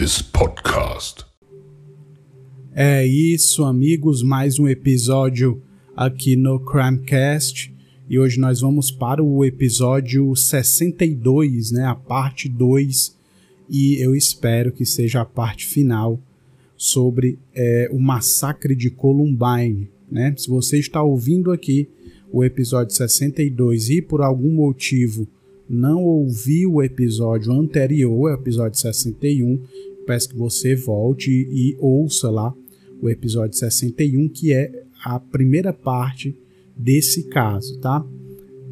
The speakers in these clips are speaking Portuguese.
this podcast. É isso, amigos, mais um episódio aqui no Crimecast, e hoje nós vamos para o episódio 62, né, a parte 2, e eu espero que seja a parte final sobre o massacre de Columbine, né? Se você está ouvindo aqui o episódio 62 e por algum motivo não ouviu o episódio anterior, o episódio 61, peço que você volte e ouça lá o episódio 61, que é a primeira parte desse caso, tá?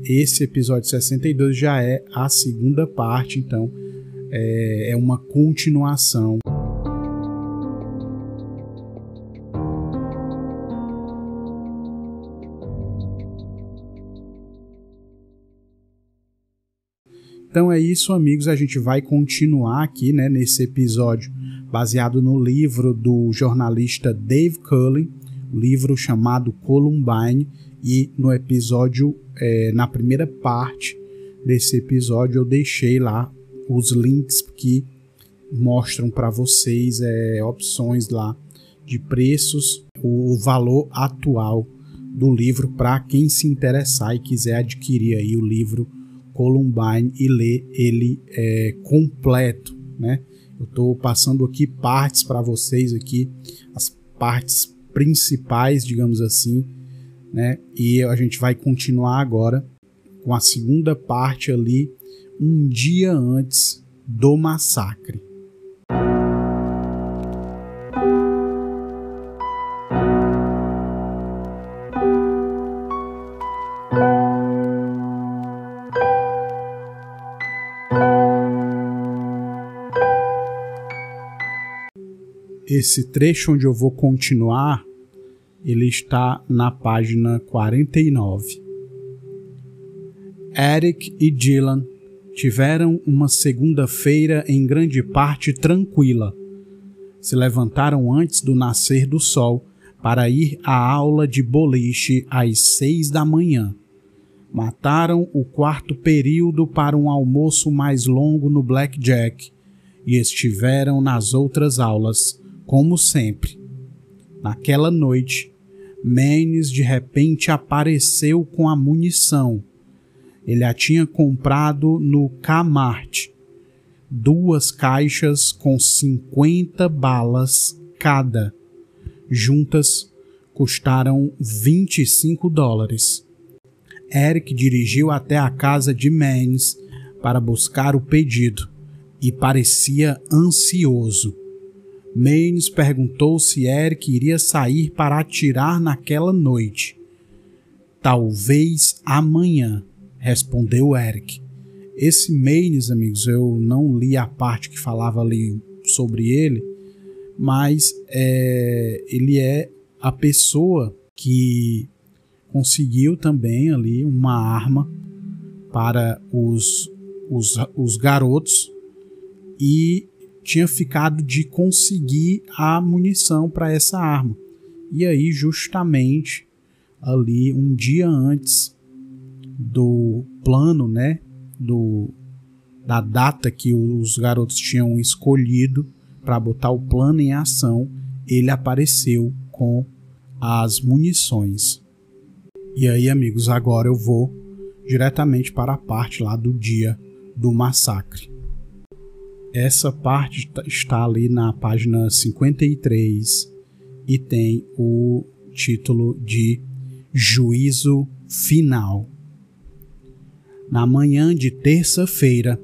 Esse episódio 62 já é a segunda parte, então é uma continuação. Então é isso, amigos, a gente vai continuar aqui, né, nesse episódio baseado no livro do jornalista Dave Cullen, livro chamado Columbine, e no episódio, na primeira parte desse episódio eu deixei lá os links que mostram para vocês opções lá de preços, o valor atual do livro para quem se interessar e quiser adquirir aí o livro Columbine e ler ele completo, né? Eu estou passando aqui partes para vocês aqui, as partes principais, digamos assim, né? E a gente vai continuar agora com a segunda parte ali, um dia antes do massacre. Esse trecho onde eu vou continuar, ele está na página 49. Eric e Dylan tiveram uma segunda-feira em grande parte tranquila. Se levantaram antes do nascer do sol para ir à aula de boliche às 6 da manhã. Mataram o quarto período para um almoço mais longo no blackjack e estiveram nas outras aulas, como sempre. Naquela noite, Manes de repente apareceu com a munição. Ele a tinha comprado no Kmart. 2 caixas com 50 balas cada. Juntas, custaram $25. Eric dirigiu até a casa de Manes para buscar o pedido e parecia ansioso. Manes perguntou se Eric iria sair para atirar naquela noite. Talvez amanhã, respondeu Eric. Esse Manes, amigos, eu não li a parte que falava ali sobre ele, mas ele é a pessoa que conseguiu também ali uma arma para os garotos e tinha ficado de conseguir a munição para essa arma. E aí, justamente, ali um dia antes do plano, né, da data que os garotos tinham escolhido para botar o plano em ação, ele apareceu com as munições. E aí, amigos, agora eu vou diretamente para a parte lá do dia do massacre. Essa parte está ali na página 53 e tem o título de Juízo Final. Na manhã de terça-feira,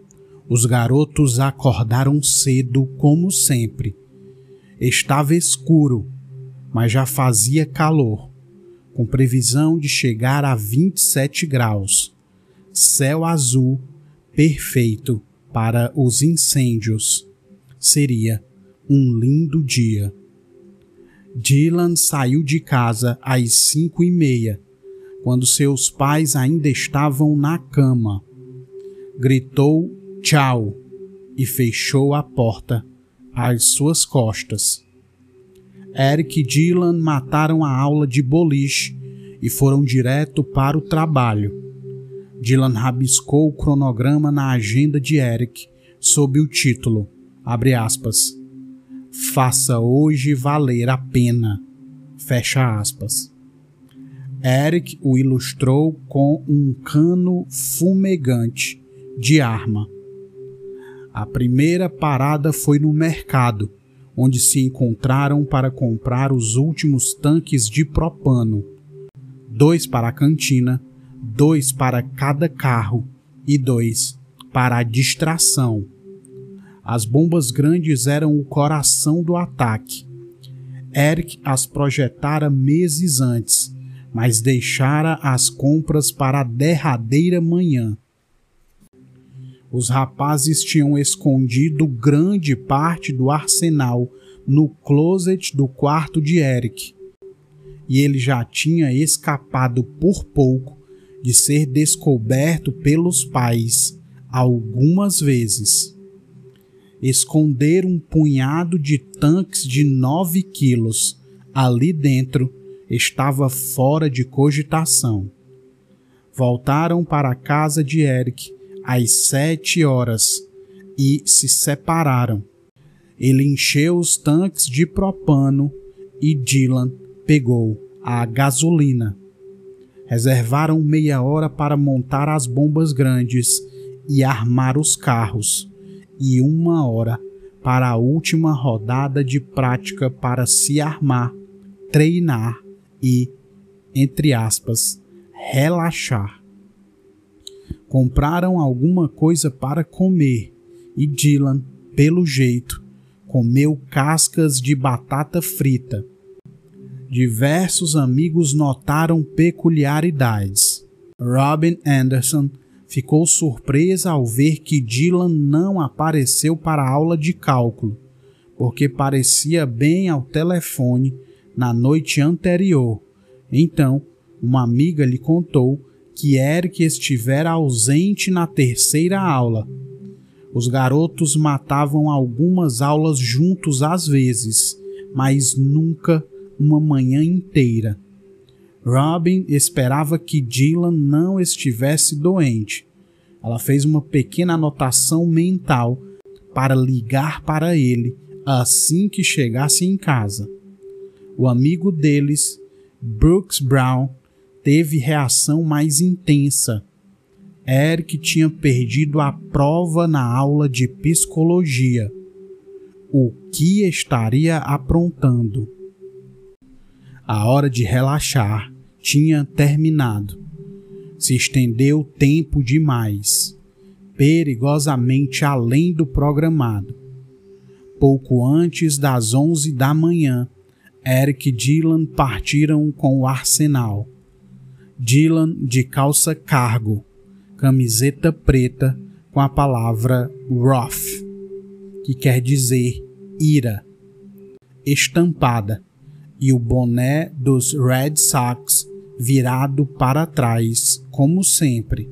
os garotos acordaram cedo como sempre. Estava escuro, mas já fazia calor, com previsão de chegar a 27 graus. Céu azul perfeito para os incêndios. Seria um lindo dia. Dylan saiu de casa às 5:30, quando seus pais ainda estavam na cama. Gritou tchau e fechou a porta às suas costas. Eric e Dylan mataram a aula de boliche e foram direto para o trabalho. Dylan rabiscou o cronograma na agenda de Eric sob o título, abre aspas, faça hoje valer a pena. Fecha aspas. Eric o ilustrou com um cano fumegante de arma. A primeira parada foi no mercado, onde se encontraram para comprar os últimos tanques de propano, 2 para a cantina, 2 para cada carro e 2 para a distração. As bombas grandes eram o coração do ataque. Eric as projetara meses antes, mas deixara as compras para a derradeira manhã. Os rapazes tinham escondido grande parte do arsenal no closet do quarto de Eric, e ele já tinha escapado por pouco de ser descoberto pelos pais algumas vezes. Esconder um punhado de tanques de 9 quilos ali dentro estava fora de cogitação. Voltaram para a casa de Eric às 7 horas e se separaram. Ele encheu os tanques de propano e Dylan pegou a gasolina. Reservaram meia hora para montar as bombas grandes e armar os carros, e 1 hora para a última rodada de prática para se armar, treinar e, entre aspas, relaxar. Compraram alguma coisa para comer e Dylan, pelo jeito, comeu cascas de batata frita. Diversos amigos notaram peculiaridades. Robin Anderson ficou surpresa ao ver que Dylan não apareceu para a aula de cálculo, porque parecia bem ao telefone na noite anterior. Então, uma amiga lhe contou que Eric estivera ausente na 3ª aula. Os garotos matavam algumas aulas juntos às vezes, mas nunca uma manhã inteira. Robin esperava que Dylan não estivesse doente. Ela fez uma pequena anotação mental para ligar para ele assim que chegasse em casa. O amigo deles, Brooks Brown, teve reação mais intensa. Eric tinha perdido a prova na aula de psicologia. O que estaria aprontando? A hora de relaxar tinha terminado. Se estendeu tempo demais, perigosamente além do programado. Pouco antes das 11 da manhã, Eric e Dylan partiram com o arsenal. Dylan de calça cargo, camiseta preta com a palavra Wrath, que quer dizer ira, estampada, e o boné dos Red Sox virado para trás, como sempre.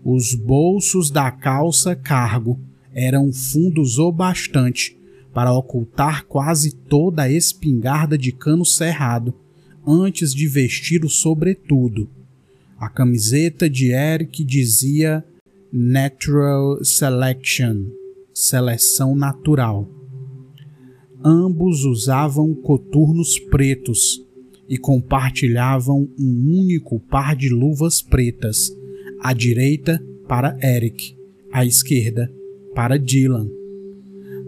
Os bolsos da calça cargo eram fundos o bastante para ocultar quase toda a espingarda de cano cerrado antes de vestir o sobretudo. A camiseta de Eric dizia Natural Selection, seleção natural. Ambos usavam coturnos pretos e compartilhavam um único par de luvas pretas, à direita para Eric, à esquerda para Dylan.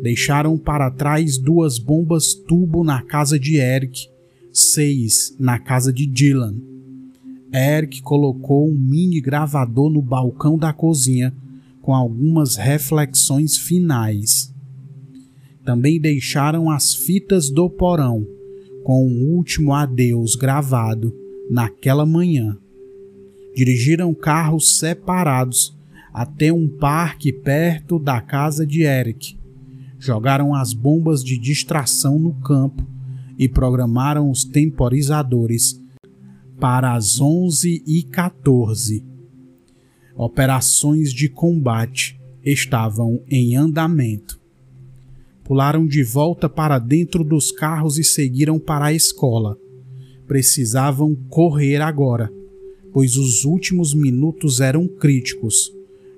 Deixaram para trás 2 bombas tubo na casa de Eric, 6 na casa de Dylan. Eric colocou um mini gravador no balcão da cozinha com algumas reflexões finais. Também deixaram as fitas do porão, com um último adeus gravado naquela manhã. Dirigiram carros separados até um parque perto da casa de Eric. Jogaram as bombas de distração no campo e programaram os temporizadores para as 11h14. Operações de combate estavam em andamento. Pularam de volta para dentro dos carros e seguiram para a escola. Precisavam correr agora, pois os últimos minutos eram críticos,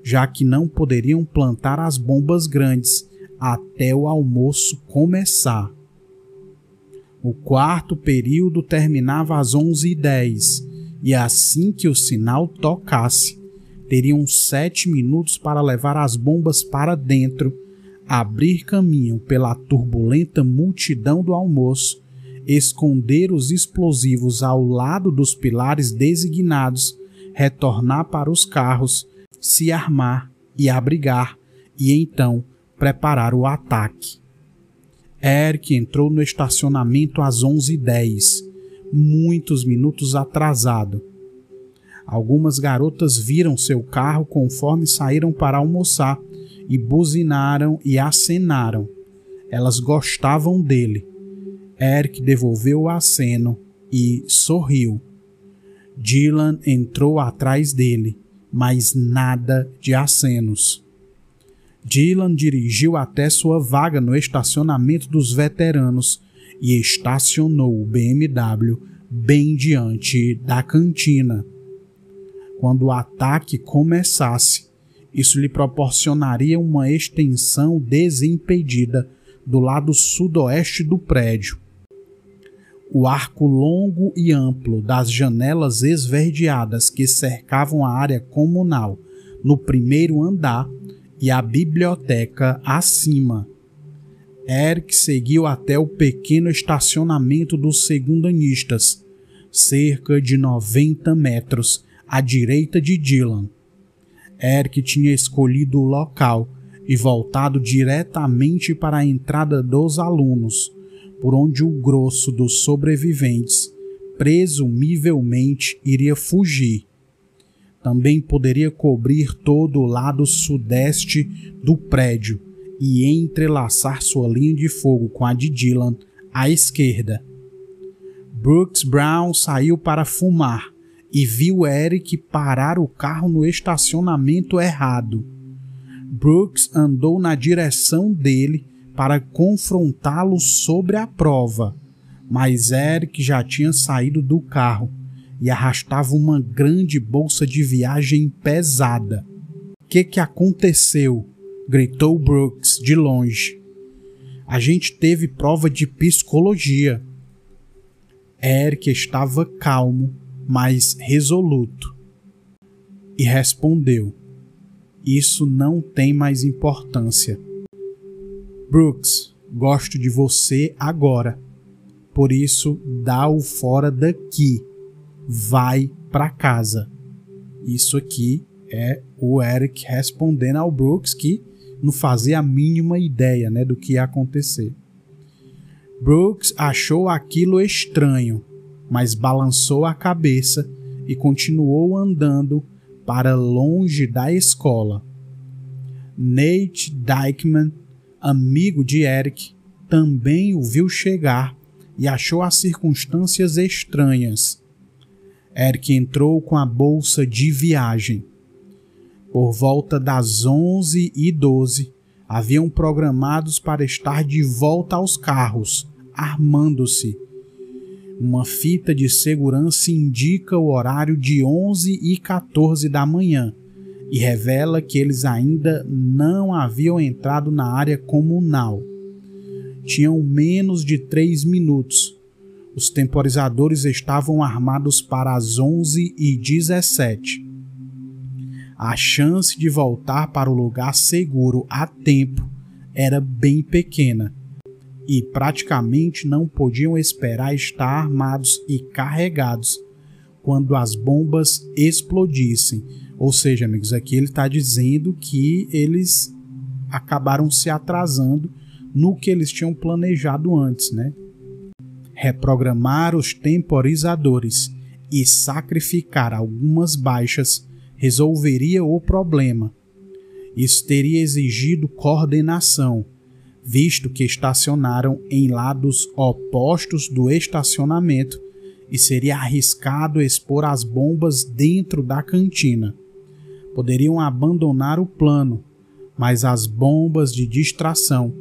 já que não poderiam plantar as bombas grandes até o almoço começar. O quarto período terminava às 11h10 e assim que o sinal tocasse, teriam 7 minutos para levar as bombas para dentro, abrir caminho pela turbulenta multidão do almoço, esconder os explosivos ao lado dos pilares designados, retornar para os carros, se armar e abrigar e então preparar o ataque. Eric entrou no estacionamento às 11h10, muitos minutos atrasado. Algumas garotas viram seu carro conforme saíram para almoçar e buzinaram e acenaram. Elas gostavam dele. Eric devolveu o aceno e sorriu. Dylan entrou atrás dele, mas nada de acenos. Dylan dirigiu até sua vaga no estacionamento dos veteranos e estacionou o BMW bem diante da cantina. Quando o ataque começasse, isso lhe proporcionaria uma extensão desimpedida do lado sudoeste do prédio. O arco longo e amplo das janelas esverdeadas que cercavam a área comunal no primeiro andar e a biblioteca acima. Eric seguiu até o pequeno estacionamento dos segundanistas, cerca de 90 metros à direita de Dylan. Eric tinha escolhido o local e voltado diretamente para a entrada dos alunos, por onde o grosso dos sobreviventes presumivelmente iria fugir. Também poderia cobrir todo o lado sudeste do prédio e entrelaçar sua linha de fogo com a de Dylan à esquerda. Brooks Brown saiu para fumar e viu Eric parar o carro no estacionamento errado. Brooks andou na direção dele para confrontá-lo sobre a prova, mas Eric já tinha saído do carro e arrastava uma grande bolsa de viagem pesada. "O que aconteceu?" gritou Brooks de longe. "A gente teve prova de psicologia." Eric estava calmo, mas resoluto, e respondeu: "Isso não tem mais importância. Brooks, gosto de você agora. Por isso, dá-o fora daqui. Vai para casa." Isso aqui é o Eric respondendo ao Brooks, que não fazia a mínima ideia, do que ia acontecer. Brooks achou aquilo estranho, mas balançou a cabeça e continuou andando para longe da escola. Nate Dykeman, amigo de Eric, também o viu chegar e achou as circunstâncias estranhas. Eric entrou com a bolsa de viagem. Por volta das 11h12, haviam programados para estar de volta aos carros, armando-se. Uma fita de segurança indica o horário de 11h14 da manhã e revela que eles ainda não haviam entrado na área comunal. Tinham menos de 3 minutos. Os temporizadores estavam armados para as 11h17. A chance de voltar para o lugar seguro a tempo era bem pequena e praticamente não podiam esperar estar armados e carregados quando as bombas explodissem. Ou seja, amigos, aqui ele está dizendo que eles acabaram se atrasando no que eles tinham planejado antes, Reprogramar os temporizadores e sacrificar algumas baixas resolveria o problema. Isso teria exigido coordenação, visto que estacionaram em lados opostos do estacionamento e seria arriscado expor as bombas dentro da cantina. Poderiam abandonar o plano, mas as bombas de distração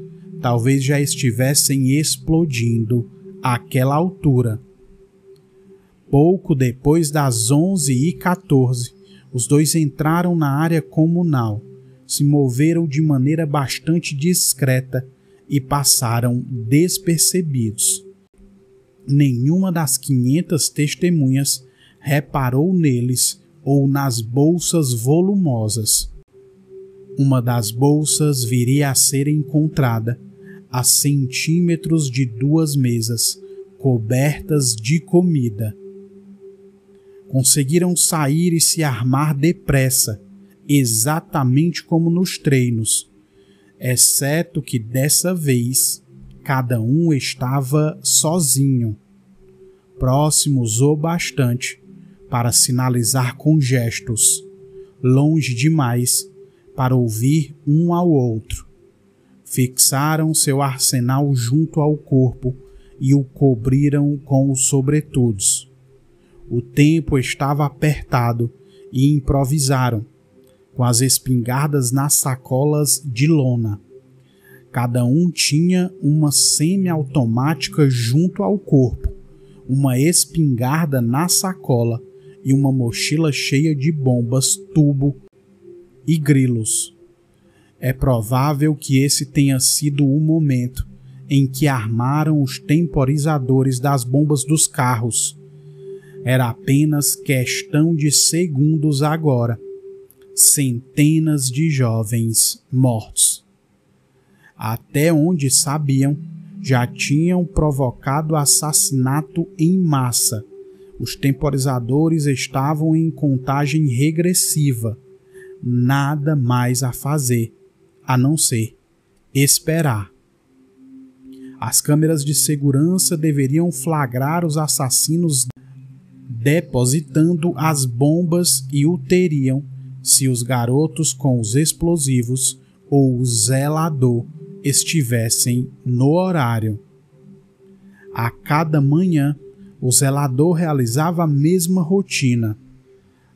talvez já estivessem explodindo àquela altura. Pouco depois das 11h14, os dois entraram na área comunal, se moveram de maneira bastante discreta e passaram despercebidos. Nenhuma das 500 testemunhas reparou neles ou nas bolsas volumosas. Uma das bolsas viria a ser encontrada a centímetros de 2 mesas, cobertas de comida. Conseguiram sair e se armar depressa, exatamente como nos treinos, exceto que dessa vez cada um estava sozinho, próximos o bastante para sinalizar com gestos, longe demais para ouvir um ao outro. Fixaram seu arsenal junto ao corpo e o cobriram com os sobretudos. O tempo estava apertado e improvisaram, com as espingardas nas sacolas de lona. Cada um tinha uma semiautomática junto ao corpo, uma espingarda na sacola e uma mochila cheia de bombas, tubo e grilos. É provável que esse tenha sido o momento em que armaram os temporizadores das bombas dos carros. Era apenas questão de segundos agora. Centenas de jovens mortos. Até onde sabiam, já tinham provocado assassinato em massa. Os temporizadores estavam em contagem regressiva. Nada mais a fazer, a não ser esperar. As câmeras de segurança deveriam flagrar os assassinos depositando as bombas e o teriam se os garotos com os explosivos ou o zelador estivessem no horário. A cada manhã, o zelador realizava a mesma rotina.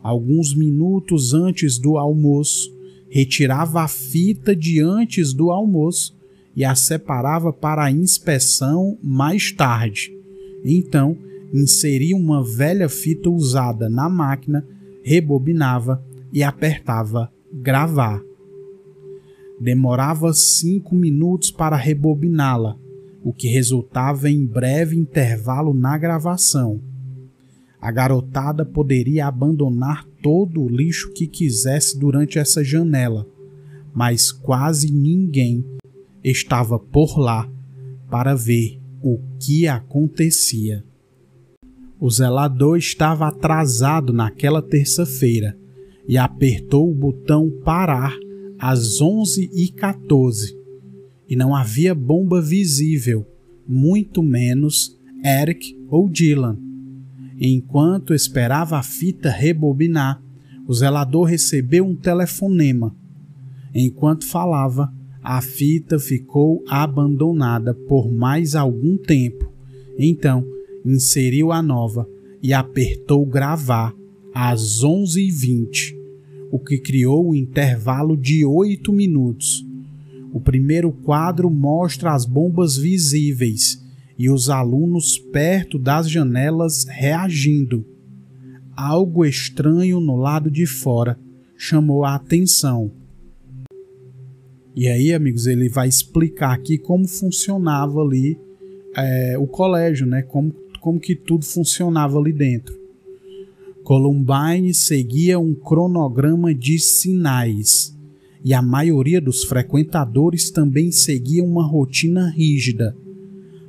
Alguns minutos antes do almoço, retirava a fita de antes do almoço e a separava para a inspeção mais tarde. Então, inseria uma velha fita usada na máquina, rebobinava e apertava gravar. Demorava 5 minutos para rebobiná-la, o que resultava em breve intervalo na gravação. A garotada poderia abandonar todo o lixo que quisesse durante essa janela, mas quase ninguém estava por lá para ver o que acontecia. O zelador estava atrasado naquela terça-feira e apertou o botão parar às 11h14 e não havia bomba visível, muito menos Eric ou Dylan. Enquanto esperava a fita rebobinar, o zelador recebeu um telefonema. Enquanto falava, a fita ficou abandonada por mais algum tempo. Então, inseriu a nova e apertou gravar às 11h20, o que criou um intervalo de 8 minutos. O primeiro quadro mostra as bombas visíveis e os alunos perto das janelas reagindo. Algo estranho no lado de fora chamou a atenção. E aí, amigos, ele vai explicar aqui como funcionava ali o colégio, né? Como que tudo funcionava ali dentro. Columbine seguia um cronograma de sinais, e a maioria dos frequentadores também seguia uma rotina rígida.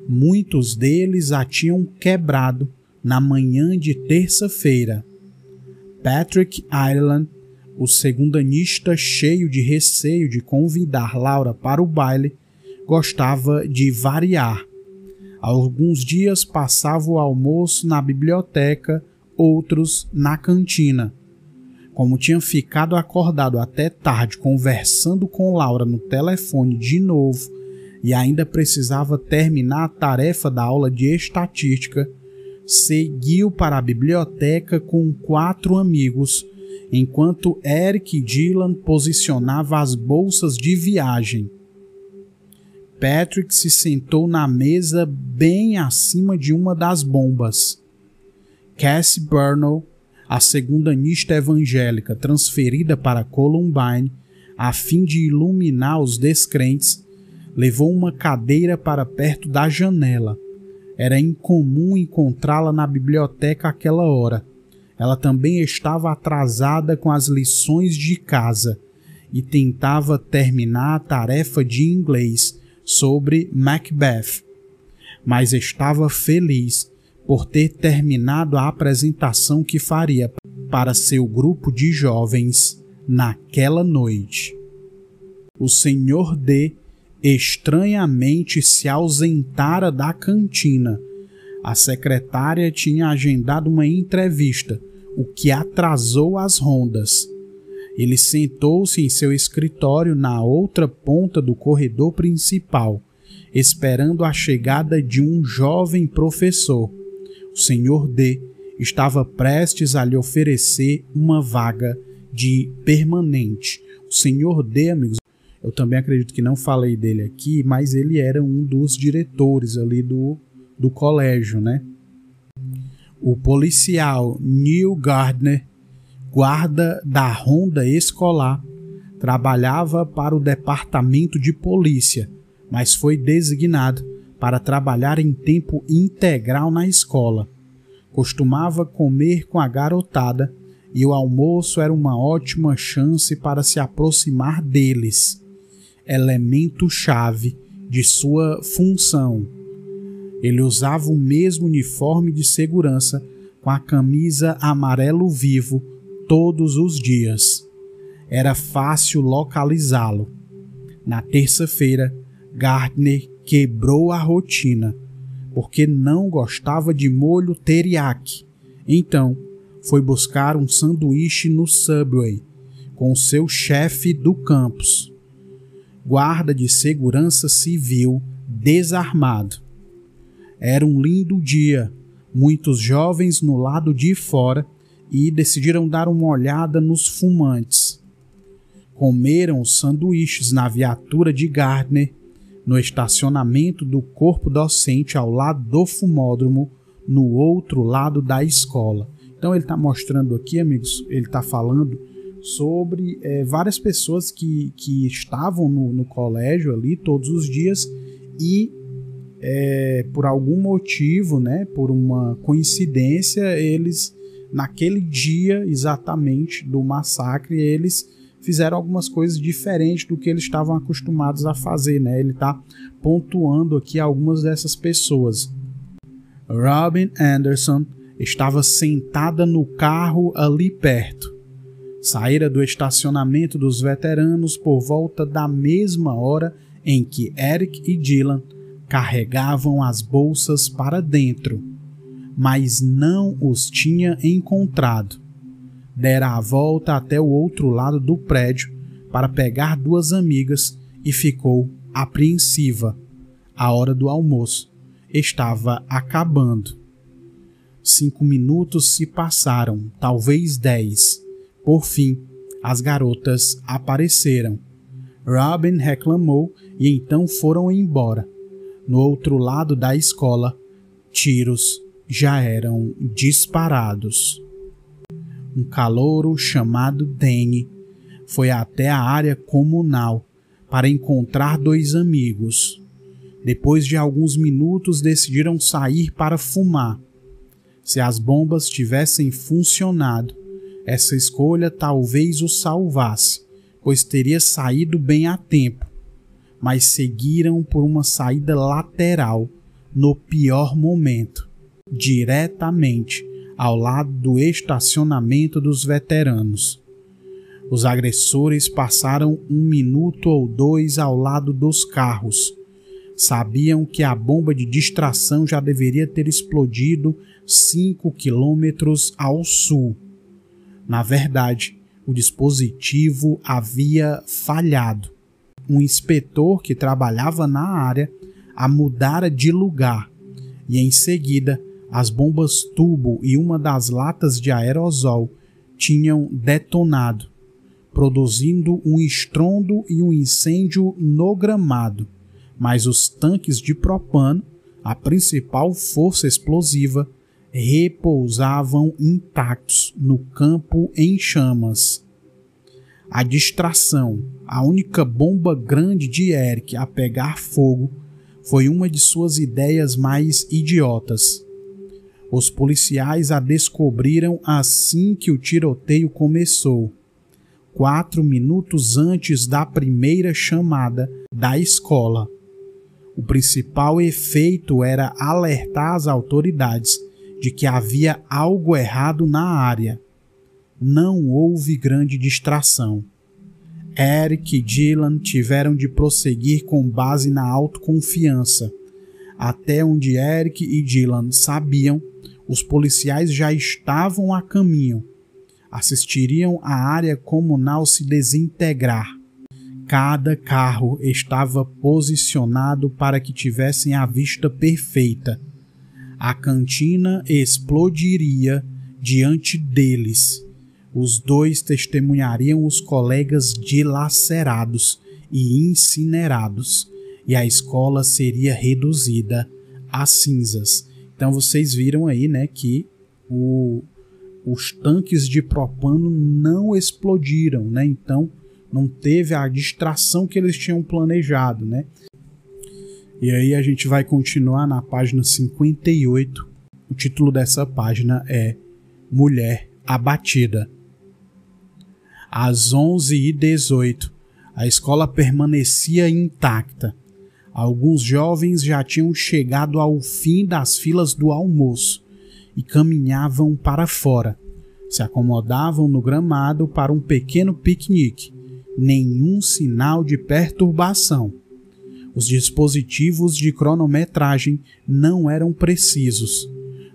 Muitos deles a tinham quebrado na manhã de terça-feira. Patrick Ireland, o segundanista cheio de receio de convidar Laura para o baile, gostava de variar. Alguns dias passava o almoço na biblioteca, outros na cantina. Como tinha ficado acordado até tarde conversando com Laura no telefone de novo e ainda precisava terminar a tarefa da aula de estatística, seguiu para a biblioteca com 4 amigos, enquanto Eric e Dylan posicionavam as bolsas de viagem. Patrick se sentou na mesa bem acima de uma das bombas. Cassie Burnell, a segundanista evangélica transferida para Columbine, a fim de iluminar os descrentes, levou uma cadeira para perto da janela. Era incomum encontrá-la na biblioteca àquela hora. Ela também estava atrasada com as lições de casa e tentava terminar a tarefa de inglês sobre Macbeth, mas estava feliz por ter terminado a apresentação que faria para seu grupo de jovens naquela noite. O Sr. D estranhamente se ausentara da cantina. A secretária tinha agendado uma entrevista, o que atrasou as rondas. Ele sentou-se em seu escritório na outra ponta do corredor principal, esperando a chegada de um jovem professor. O Sr. D estava prestes a lhe oferecer uma vaga de permanente. O Sr. D, amigos, eu também acredito que não falei dele aqui, mas ele era um dos diretores ali do colégio, né? O policial Neil Gardner, guarda da ronda escolar, trabalhava para o departamento de polícia, mas foi designado para trabalhar em tempo integral na escola. Costumava comer com a garotada e o almoço era uma ótima chance para se aproximar deles, elemento-chave de sua função. Ele usava o mesmo uniforme de segurança com a camisa amarelo vivo todos os dias. Era fácil localizá-lo. Na terça-feira, Gardner quebrou a rotina, porque não gostava de molho teriyaki. Então, foi buscar um sanduíche no Subway com seu chefe do campus, guarda de segurança civil desarmado. Era um lindo dia, muitos jovens no lado de fora e decidiram dar uma olhada nos fumantes. Comeram os sanduíches na viatura de Gardner, no estacionamento do corpo docente ao lado do fumódromo, no outro lado da escola. Então ele está mostrando aqui, amigos, ele está falando sobre várias pessoas que estavam no colégio ali todos os dias e por algum motivo, né, por uma coincidência, eles, naquele dia exatamente do massacre, eles fizeram algumas coisas diferentes do que eles estavam acostumados a fazer, né? Ele está pontuando aqui algumas dessas pessoas. Robin Anderson estava sentada no carro ali perto. Saíra do estacionamento dos veteranos por volta da mesma hora em que Eric e Dylan carregavam as bolsas para dentro, mas não os tinha encontrado. Dera a volta até o outro lado do prédio para pegar duas amigas e ficou apreensiva. A hora do almoço estava acabando. 5 minutos se passaram, talvez 10. Por fim, as garotas apareceram. Robin reclamou e então foram embora. No outro lado da escola, tiros já eram disparados. Um calouro chamado Danny foi até a área comunal para encontrar dois amigos. Depois de alguns minutos, decidiram sair para fumar. Se as bombas tivessem funcionado, essa escolha talvez o salvasse, pois teria saído bem a tempo. Mas seguiram por uma saída lateral no pior momento, diretamente ao lado do estacionamento dos veteranos. Os agressores passaram 1 minuto ou 2 ao lado dos carros. Sabiam que a bomba de distração já deveria ter explodido 5 quilômetros ao sul. Na verdade, o dispositivo havia falhado. Um inspetor que trabalhava na área a mudara de lugar e, em seguida, as bombas tubo e uma das latas de aerosol tinham detonado, produzindo um estrondo e um incêndio no gramado, mas os tanques de propano, a principal força explosiva, repousavam intactos no campo em chamas. A distração, a única bomba grande de Eric a pegar fogo, foi uma de suas ideias mais idiotas. Os policiais a descobriram assim que o tiroteio começou, 4 minutos antes da primeira chamada da escola. O principal efeito era alertar as autoridades de que havia algo errado na área. Não houve grande distração. Eric e Dylan tiveram de prosseguir com base na autoconfiança. Até onde Eric e Dylan sabiam, os policiais já estavam a caminho. Assistiriam a área comunal se desintegrar. Cada carro estava posicionado para que tivessem a vista perfeita. A cantina explodiria diante deles. Os dois testemunhariam os colegas dilacerados e incinerados, e a escola seria reduzida a cinzas. Então vocês viram aí, né, que os tanques de propano não explodiram, né? Então não teve a distração que eles tinham planejado, né? E aí a gente vai continuar na página 58. O título dessa página é Mulher Abatida. Às 11h18, a escola permanecia intacta. Alguns jovens já tinham chegado ao fim das filas do almoço e caminhavam para fora. Se acomodavam no gramado para um pequeno piquenique. Nenhum sinal de perturbação. Os dispositivos de cronometragem não eram precisos.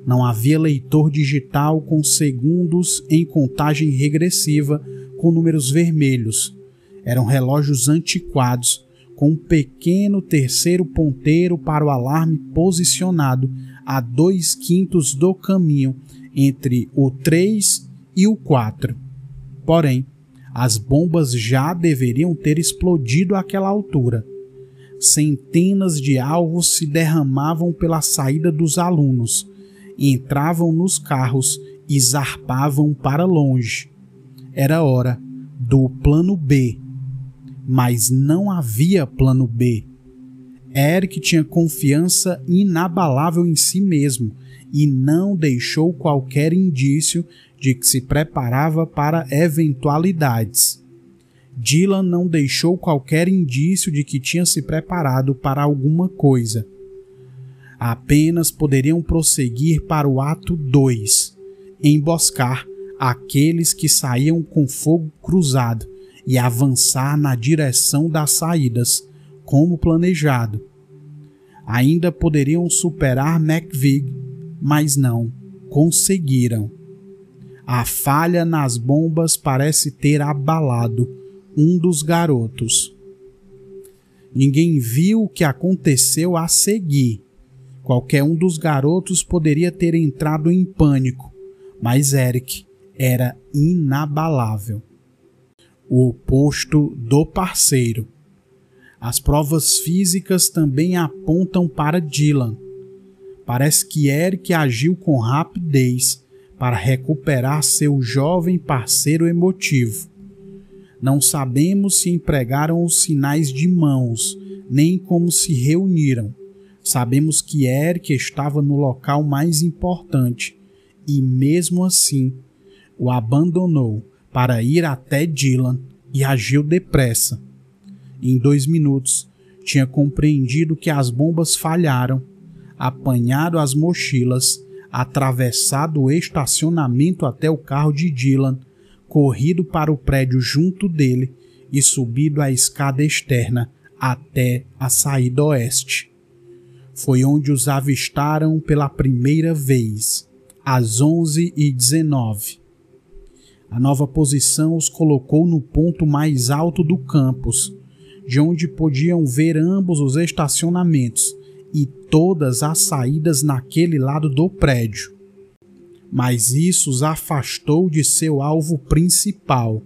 Não havia leitor digital com segundos em contagem regressiva com números vermelhos. Eram relógios antiquados, com um pequeno terceiro ponteiro para o alarme posicionado a 2/5 do caminho entre o 3 e o 4. Porém, as bombas já deveriam ter explodido àquela altura. Centenas de alvos se derramavam pela saída dos alunos, entravam nos carros e zarpavam para longe. Era hora do plano B, mas não havia plano B. Eric tinha confiança inabalável em si mesmo e não deixou qualquer indício de que se preparava para eventualidades. Dylan não deixou qualquer indício de que tinha se preparado para alguma coisa. Apenas poderiam prosseguir para o ato 2, emboscar aqueles que saíam com fogo cruzado e avançar na direção das saídas, como planejado. Ainda poderiam superar McVig, mas não conseguiram. A falha nas bombas parece ter abalado um dos garotos. Ninguém viu o que aconteceu a seguir. Qualquer um dos garotos poderia ter entrado em pânico, mas Eric era inabalável. O oposto do parceiro. As provas físicas também apontam para Dylan. Parece que Eric agiu com rapidez para recuperar seu jovem parceiro emotivo. Não sabemos se empregaram os sinais de mãos, nem como se reuniram. Sabemos que Eric estava no local mais importante e, mesmo assim, o abandonou para ir até Dylan e agiu depressa. Em 2 minutos, tinha compreendido que as bombas falharam, apanhado as mochilas, atravessado o estacionamento até o carro de Dylan, corrido para o prédio junto dele e subido a escada externa até a saída oeste. Foi onde os avistaram pela primeira vez, às 11h19. A nova posição os colocou no ponto mais alto do campus, de onde podiam ver ambos os estacionamentos e todas as saídas naquele lado do prédio. Mas isso os afastou de seu alvo principal,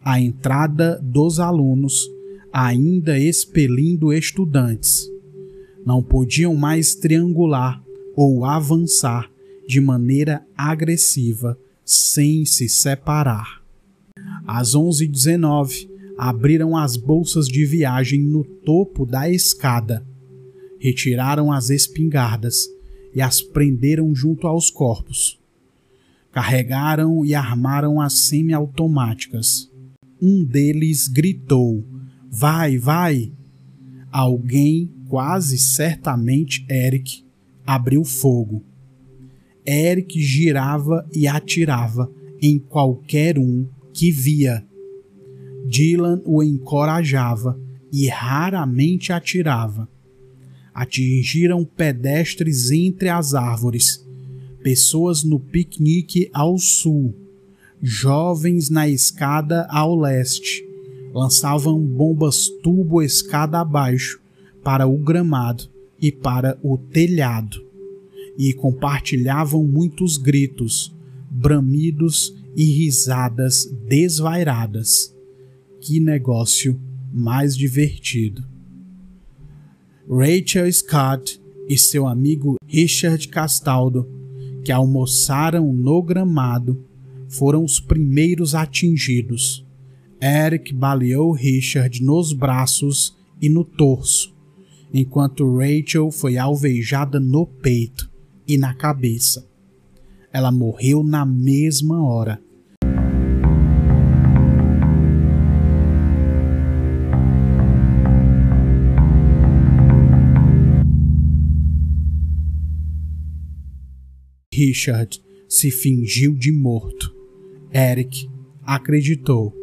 a entrada dos alunos, ainda expelindo estudantes. Não podiam mais triangular ou avançar de maneira agressiva sem se separar. Às 11h19, abriram as bolsas de viagem no topo da escada, retiraram as espingardas e as prenderam junto aos corpos. Carregaram e armaram as semiautomáticas. Um deles gritou: "Vai, vai!" Alguém, quase certamente Eric, abriu fogo. Eric girava e atirava em qualquer um que via. Dylan o encorajava e raramente atirava. Atingiram pedestres entre as árvores, pessoas no piquenique ao sul, jovens na escada ao leste. Lançavam bombas turbo escada abaixo para o gramado e para o telhado, e compartilhavam muitos gritos, bramidos e risadas desvairadas. Que negócio mais divertido! Rachel Scott e seu amigo Richard Castaldo, que almoçaram no gramado, foram os primeiros atingidos. Eric baleou Richard nos braços e no torso, enquanto Rachel foi alvejada no peito e na cabeça. Ela morreu na mesma hora. Richard se fingiu de morto. Eric acreditou.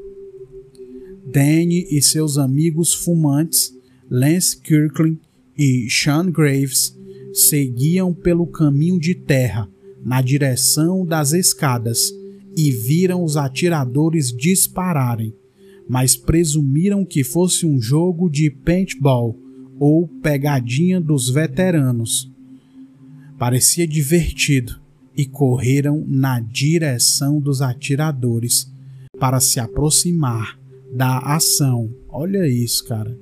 Danny e seus amigos fumantes, Lance Kirkland e Sean Graves, seguiam pelo caminho de terra na direção das escadas e viram os atiradores dispararem, mas presumiram que fosse um jogo de paintball ou pegadinha dos veteranos. Parecia divertido e correram na direção dos atiradores para se aproximar da ação. Olha isso, cara.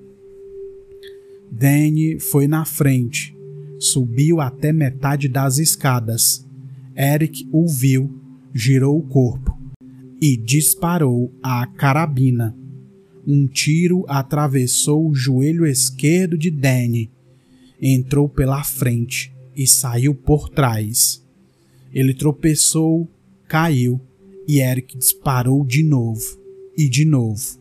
Danny foi na frente, subiu até metade das escadas. Eric o viu, girou o corpo e disparou a carabina. Um tiro atravessou o joelho esquerdo de Danny, entrou pela frente e saiu por trás. Ele tropeçou, caiu e Eric disparou de novo e de novo.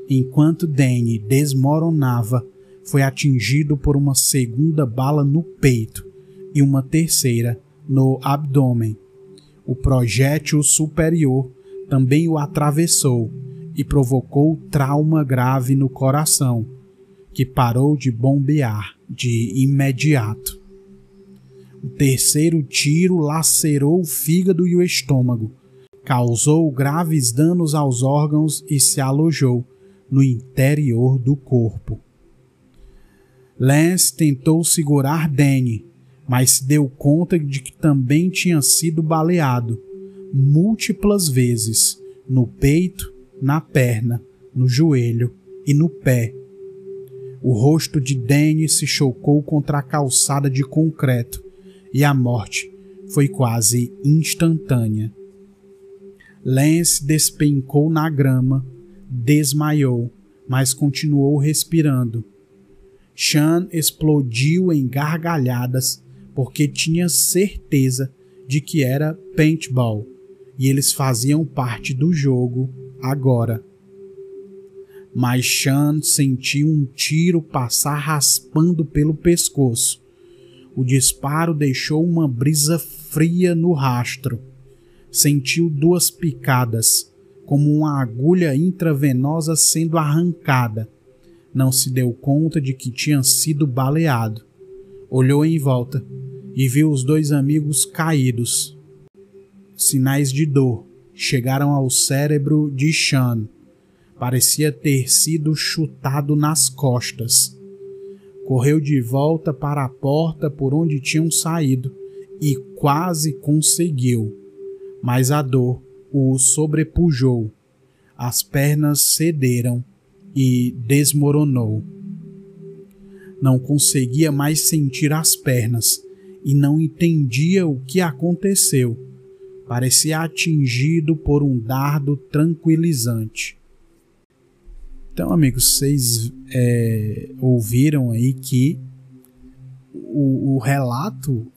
Enquanto Danny desmoronava, foi atingido por uma segunda bala no peito e uma terceira no abdômen. O projétil superior também o atravessou e provocou trauma grave no coração, que parou de bombear de imediato. O terceiro tiro lacerou o fígado e o estômago, causou graves danos aos órgãos e se alojou no interior do corpo. Lance tentou segurar Danny, mas se deu conta de que também tinha sido baleado múltiplas vezes, no peito, na perna, no joelho e no pé. O rosto de Danny se chocou contra a calçada de concreto e a morte foi quase instantânea. Lance despencou na grama, desmaiou, mas continuou respirando. Sean explodiu em gargalhadas porque tinha certeza de que era paintball e eles faziam parte do jogo agora. Mas Sean sentiu um tiro passar raspando pelo pescoço. O disparo deixou uma brisa fria no rastro. Sentiu 2 picadas, como uma agulha intravenosa sendo arrancada. Não se deu conta de que tinha sido baleado. Olhou em volta e viu os 2 amigos caídos. Sinais de dor chegaram ao cérebro de Sean. Parecia ter sido chutado nas costas. Correu de volta para a porta por onde tinham saído e quase conseguiu, mas a dor o sobrepujou. As pernas cederam e desmoronou. Não conseguia mais sentir as pernas e não entendia o que aconteceu. parecia atingido por um dardo tranquilizante. Então, amigos, vocês ouviram aí que o relato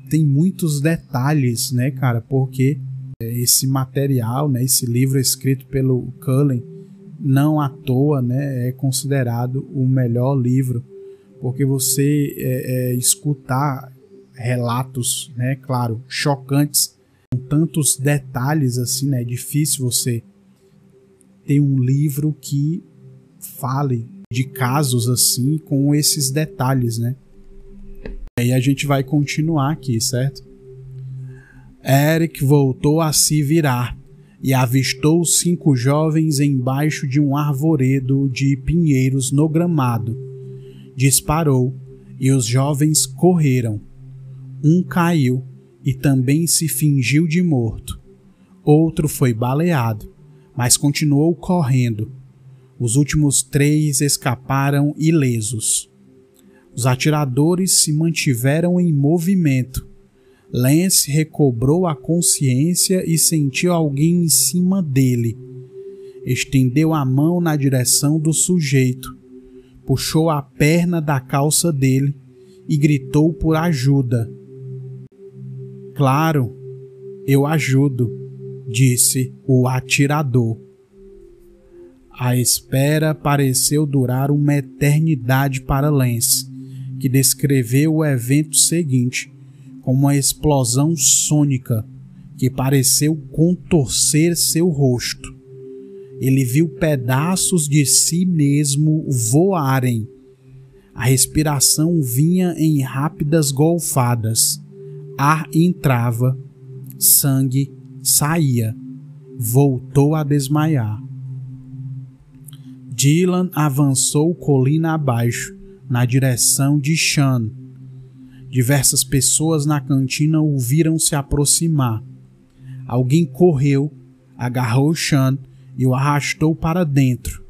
tem muitos detalhes, né, cara? Porque esse material, né, esse livro escrito pelo Cullen, não à toa, né, é considerado o melhor livro, porque você escutar relatos, né, claro, chocantes, com tantos detalhes assim, né, é difícil você ter um livro que fale de casos assim com esses detalhes, né? E aí a gente vai continuar aqui, certo? Eric voltou a se virar e avistou 5 jovens embaixo de um arvoredo de pinheiros no gramado. Disparou e os jovens correram. Um caiu e também se fingiu de morto. Outro foi baleado, mas continuou correndo. Os últimos 3 escaparam ilesos. Os atiradores se mantiveram em movimento. Lance recobrou a consciência e sentiu alguém em cima dele. Estendeu a mão na direção do sujeito, puxou a perna da calça dele e gritou por ajuda. Claro, eu ajudo, disse o atirador. A espera pareceu durar uma eternidade para Lance, que descreveu o evento seguinte como uma explosão sônica que pareceu contorcer seu rosto. Ele viu pedaços de si mesmo voarem. A respiração vinha em rápidas golfadas. Ar entrava, sangue saía. Voltou a desmaiar. Dylan avançou colina abaixo, na direção de Sean. Diversas pessoas na cantina o viram se aproximar. Alguém correu, agarrou Sean e o arrastou para dentro.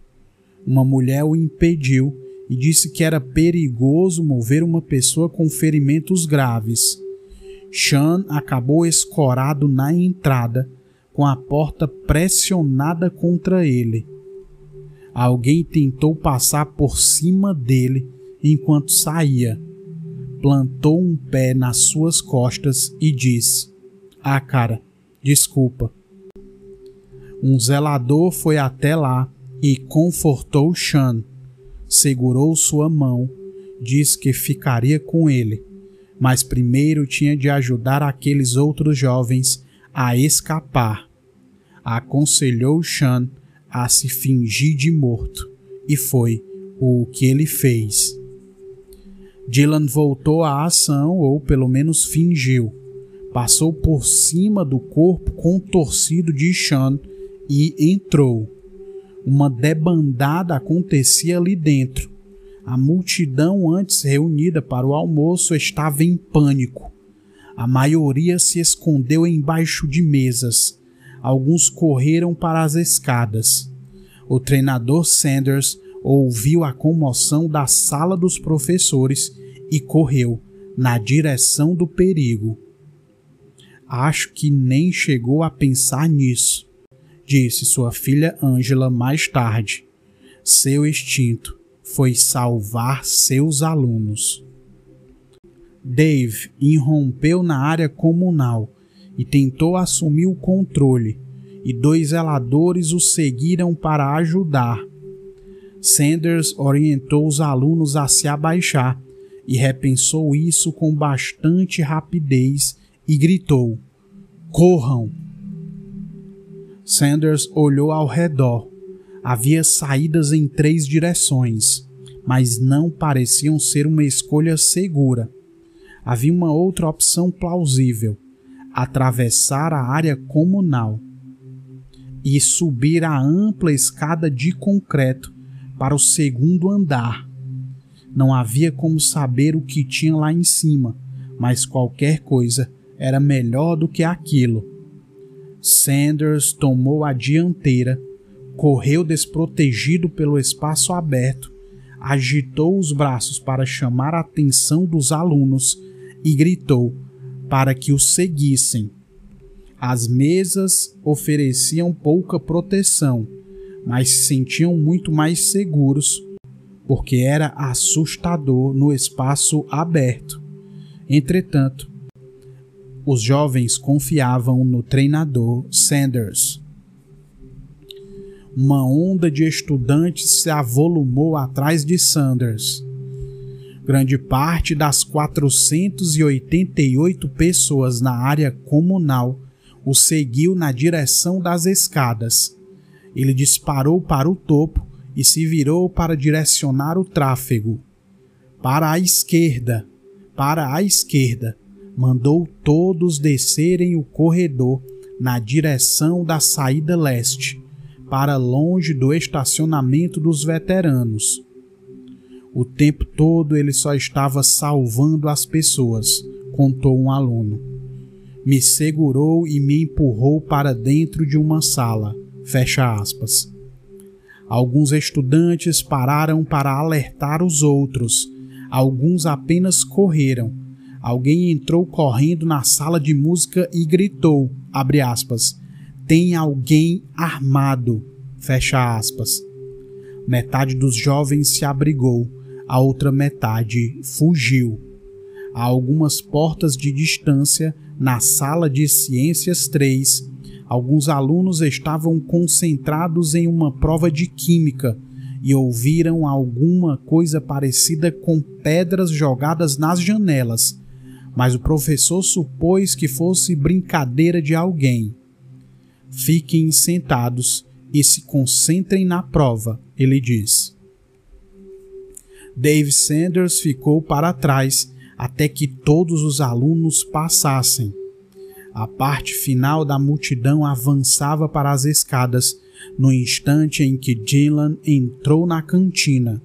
Uma mulher o impediu e disse que era perigoso mover uma pessoa com ferimentos graves. Sean acabou escorado na entrada, com a porta pressionada contra ele. Alguém tentou passar por cima dele enquanto saía. Plantou um pé nas suas costas e disse: "Ah, cara, desculpa." Um zelador foi até lá e confortou Sean. Segurou sua mão, disse que ficaria com ele, mas primeiro tinha de ajudar aqueles outros jovens a escapar. Aconselhou Sean a se fingir de morto, e foi o que ele fez. Dylan voltou à ação, ou pelo menos fingiu. Passou por cima do corpo contorcido de Sean e entrou. Uma debandada acontecia ali dentro. A multidão antes reunida para o almoço estava em pânico. A maioria se escondeu embaixo de mesas. Alguns correram para as escadas. O treinador Sanders ouviu a comoção da sala dos professores e correu na direção do perigo. "Acho que nem chegou a pensar nisso", disse sua filha Angela mais tarde. Seu instinto foi salvar seus alunos. Dave irrompeu na área comunal e tentou assumir o controle, e 2 zeladores o seguiram para ajudar. Sanders orientou os alunos a se abaixar e repensou isso com bastante rapidez e gritou: "Corram!" Sanders olhou ao redor. Havia saídas em 3 direções, mas não pareciam ser uma escolha segura. Havia uma outra opção plausível: atravessar a área comunal e subir a ampla escada de concreto para o 2º andar. Não havia como saber o que tinha lá em cima, mas qualquer coisa era melhor do que aquilo. Sanders tomou a dianteira, correu desprotegido pelo espaço aberto, agitou os braços para chamar a atenção dos alunos e gritou para que o seguissem. As mesas ofereciam pouca proteção, mas se sentiam muito mais seguros, porque era assustador no espaço aberto. Entretanto, os jovens confiavam no treinador Sanders. Uma onda de estudantes se avolumou atrás de Sanders. Grande parte das 488 pessoas na área comunal o seguiu na direção das escadas. Ele disparou para o topo e se virou para direcionar o tráfego. Para a esquerda, mandou todos descerem o corredor na direção da saída leste, para longe do estacionamento dos veteranos. O tempo todo ele só estava salvando as pessoas, contou um aluno. Me segurou e me empurrou para dentro de uma sala. Fecha aspas. Alguns estudantes pararam para alertar os outros. Alguns apenas correram. Alguém entrou correndo na sala de música e gritou, abre aspas, tem alguém armado, fecha aspas. Metade dos jovens se abrigou, a outra metade fugiu. A algumas portas de distância, na sala de Ciências 3, alguns alunos estavam concentrados em uma prova de química e ouviram alguma coisa parecida com pedras jogadas nas janelas, mas o professor supôs que fosse brincadeira de alguém. Fiquem sentados e se concentrem na prova, ele diz. Dave Sanders ficou para trás até que todos os alunos passassem. A parte final da multidão avançava para as escadas no instante em que Dylan entrou na cantina.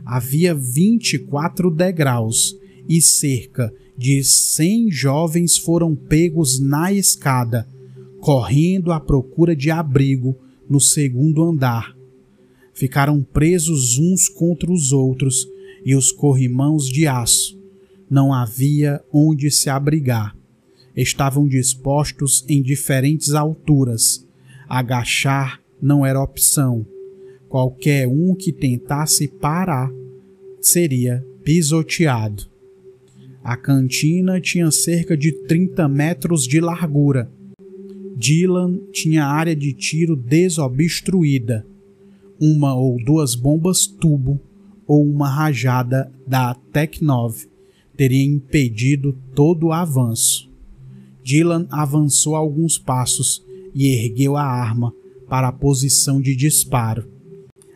Havia 24 degraus e cerca de 100 jovens foram pegos na escada, correndo à procura de abrigo no segundo andar. Ficaram presos uns contra os outros e os corrimãos de aço. Não havia onde se abrigar. Estavam dispostos em diferentes alturas. Agachar não era opção. Qualquer um que tentasse parar seria pisoteado. A cantina tinha cerca de 30 metros de largura. Dylan tinha área de tiro desobstruída. Uma ou duas bombas tubo ou uma rajada da Tec-9 teria impedido todo o avanço. Dylan avançou alguns passos e ergueu a arma para a posição de disparo.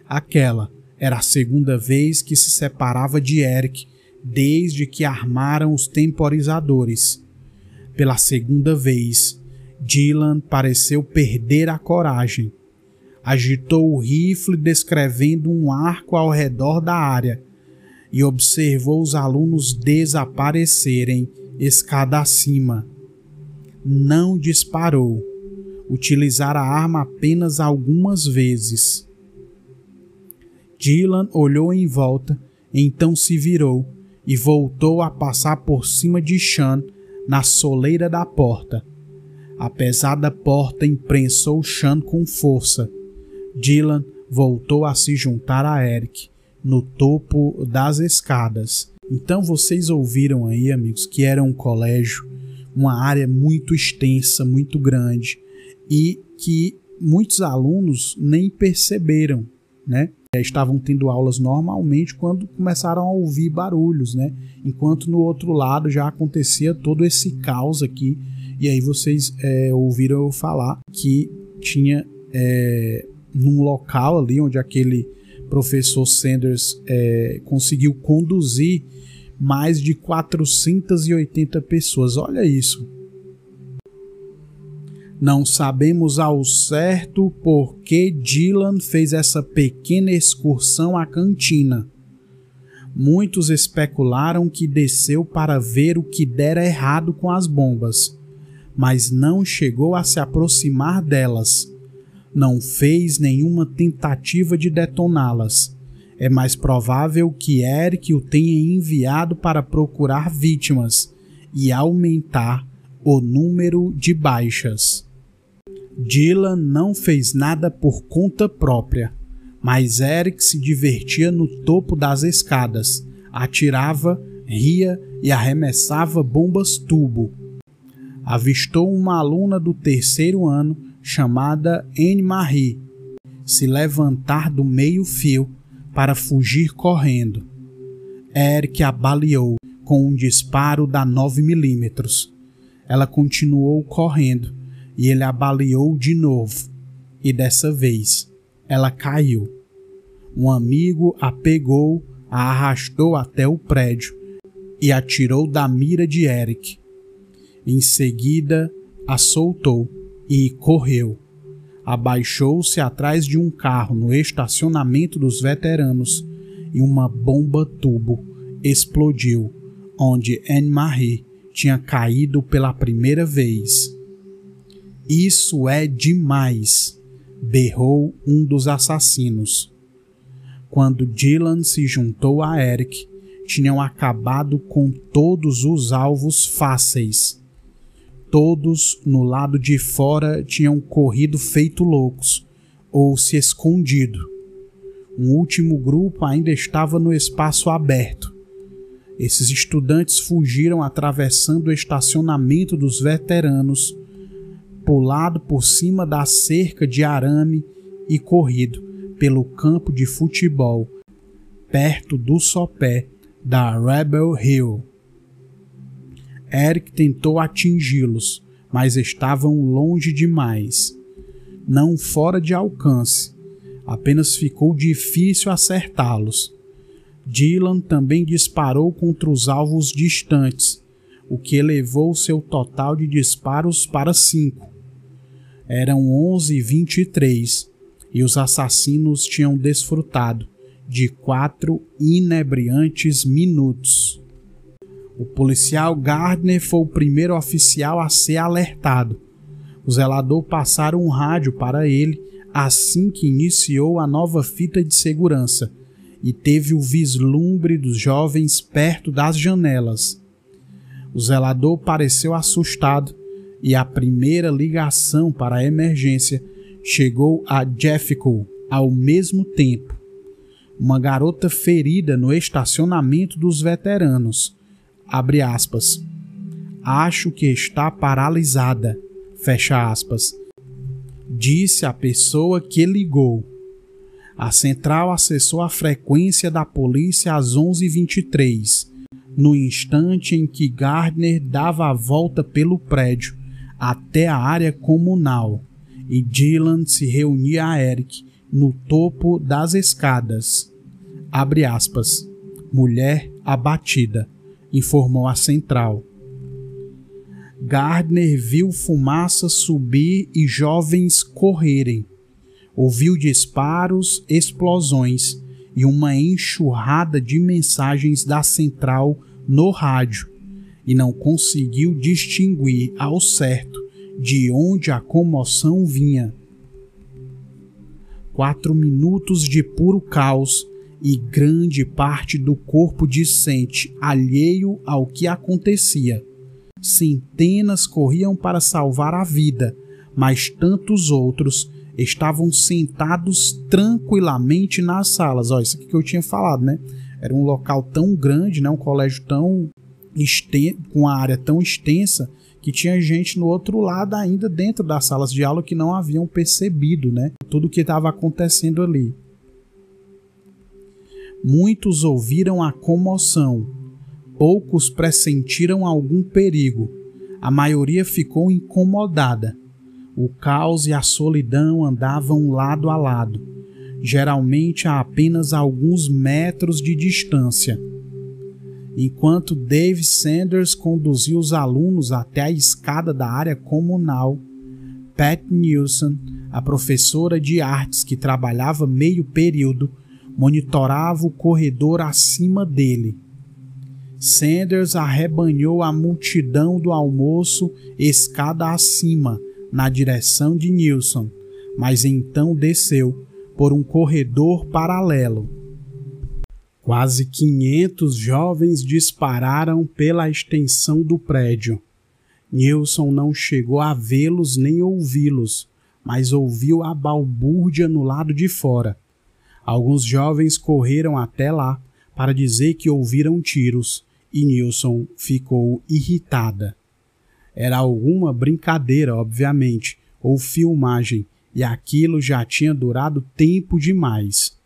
Aquela era a segunda vez que se separava de Eric desde que armaram os temporizadores. Pela segunda vez, Dylan pareceu perder a coragem. Agitou o rifle descrevendo um arco ao redor da área e observou os alunos desaparecerem escada acima. Não disparou. Utilizara a arma apenas algumas vezes. Dylan olhou em volta, então se virou e voltou a passar por cima de Sean na soleira da porta. A pesada porta imprensou Sean com força. Dylan voltou a se juntar a Eric no topo das escadas. Então vocês ouviram aí, amigos, que era um colégio, uma área muito extensa, muito grande, e que muitos alunos nem perceberam, né? Estavam tendo aulas normalmente quando começaram a ouvir barulhos, né? Enquanto no outro lado já acontecia todo esse caos aqui. E aí vocês ouviram eu falar que tinha num local ali onde aquele professor Sanders conseguiu conduzir mais de 480 pessoas. Olha isso. Não sabemos ao certo por que Dylan fez essa pequena excursão à cantina. Muitos especularam que desceu para ver o que dera errado com as bombas, mas não chegou a se aproximar delas. Não fez nenhuma tentativa de detoná-las. É mais provável que Eric o tenha enviado para procurar vítimas e aumentar o número de baixas. Dylan não fez nada por conta própria, mas Eric se divertia no topo das escadas, atirava, ria e arremessava bombas tubo. Avistou uma aluna do 3º ano chamada Anne-Marie se levantar do meio-fio para fugir correndo. Eric a baleou com um disparo da 9mm. Ela continuou correndo e ele a baleou de novo, e dessa vez ela caiu. Um amigo a pegou, a arrastou até o prédio e a tirou da mira de Eric. Em seguida, a soltou e correu. Abaixou-se atrás de um carro no estacionamento dos veteranos e uma bomba tubo explodiu onde Anne-Marie tinha caído pela primeira vez. "Isso é demais!" berrou um dos assassinos. Quando Dylan se juntou a Eric, tinham acabado com todos os alvos fáceis. Todos no lado de fora tinham corrido feito loucos ou se escondido. Um último grupo ainda estava no espaço aberto. Esses estudantes fugiram atravessando o estacionamento dos veteranos, pulado por cima da cerca de arame e corrido pelo campo de futebol, perto do sopé da Rebel Hill. Eric tentou atingi-los, mas estavam longe demais. Não fora de alcance, apenas ficou difícil acertá-los. Dylan também disparou contra os alvos distantes, o que elevou seu total de disparos para 5. Eram 11h23 e os assassinos tinham desfrutado de 4 inebriantes minutos. O policial Gardner foi o primeiro oficial a ser alertado. O zelador passara um rádio para ele assim que iniciou a nova fita de segurança e teve o vislumbre dos jovens perto das janelas. O zelador pareceu assustado e a primeira ligação para a emergência chegou a Jeffco ao mesmo tempo. Uma garota ferida no estacionamento dos veteranos. Abre aspas. "Acho que está paralisada", fecha aspas, disse a pessoa que ligou. A central acessou a frequência da polícia às 11h23, no instante em que Gardner dava a volta pelo prédio até a área comunal e Dylan se reunia a Eric no topo das escadas. Abre aspas. "Mulher abatida", informou a central. Gardner viu fumaça subir e jovens correrem. Ouviu disparos, explosões e uma enxurrada de mensagens da central no rádio e não conseguiu distinguir ao certo de onde a comoção vinha. 4 minutos de puro caos e grande parte do corpo discente alheio ao que acontecia. Centenas corriam para salvar a vida, mas tantos outros estavam sentados tranquilamente nas salas. Ó, isso aqui que eu tinha falado, né? Era um local tão grande, né? Um colégio tão com uma área tão extensa que tinha gente no outro lado ainda dentro das salas de aula que não haviam percebido, né? Tudo o que estava acontecendo ali. Muitos ouviram a comoção. Poucos pressentiram algum perigo. A maioria ficou incomodada. O caos e a solidão andavam lado a lado, geralmente a apenas alguns metros de distância. Enquanto Dave Sanders conduzia os alunos até a escada da área comunal, Pat Nilsson, a professora de artes que trabalhava meio período, monitorava o corredor acima dele. Sanders arrebanhou a multidão do almoço escada acima, na direção de Nilsson, mas então desceu por um corredor paralelo. Quase 500 jovens dispararam pela extensão do prédio. Nilson não chegou a vê-los nem ouvi-los, mas ouviu a balbúrdia no lado de fora. Alguns jovens correram até lá para dizer que ouviram tiros e Nilson ficou irritada. Era alguma brincadeira, obviamente, ou filmagem, e aquilo já tinha durado tempo demais.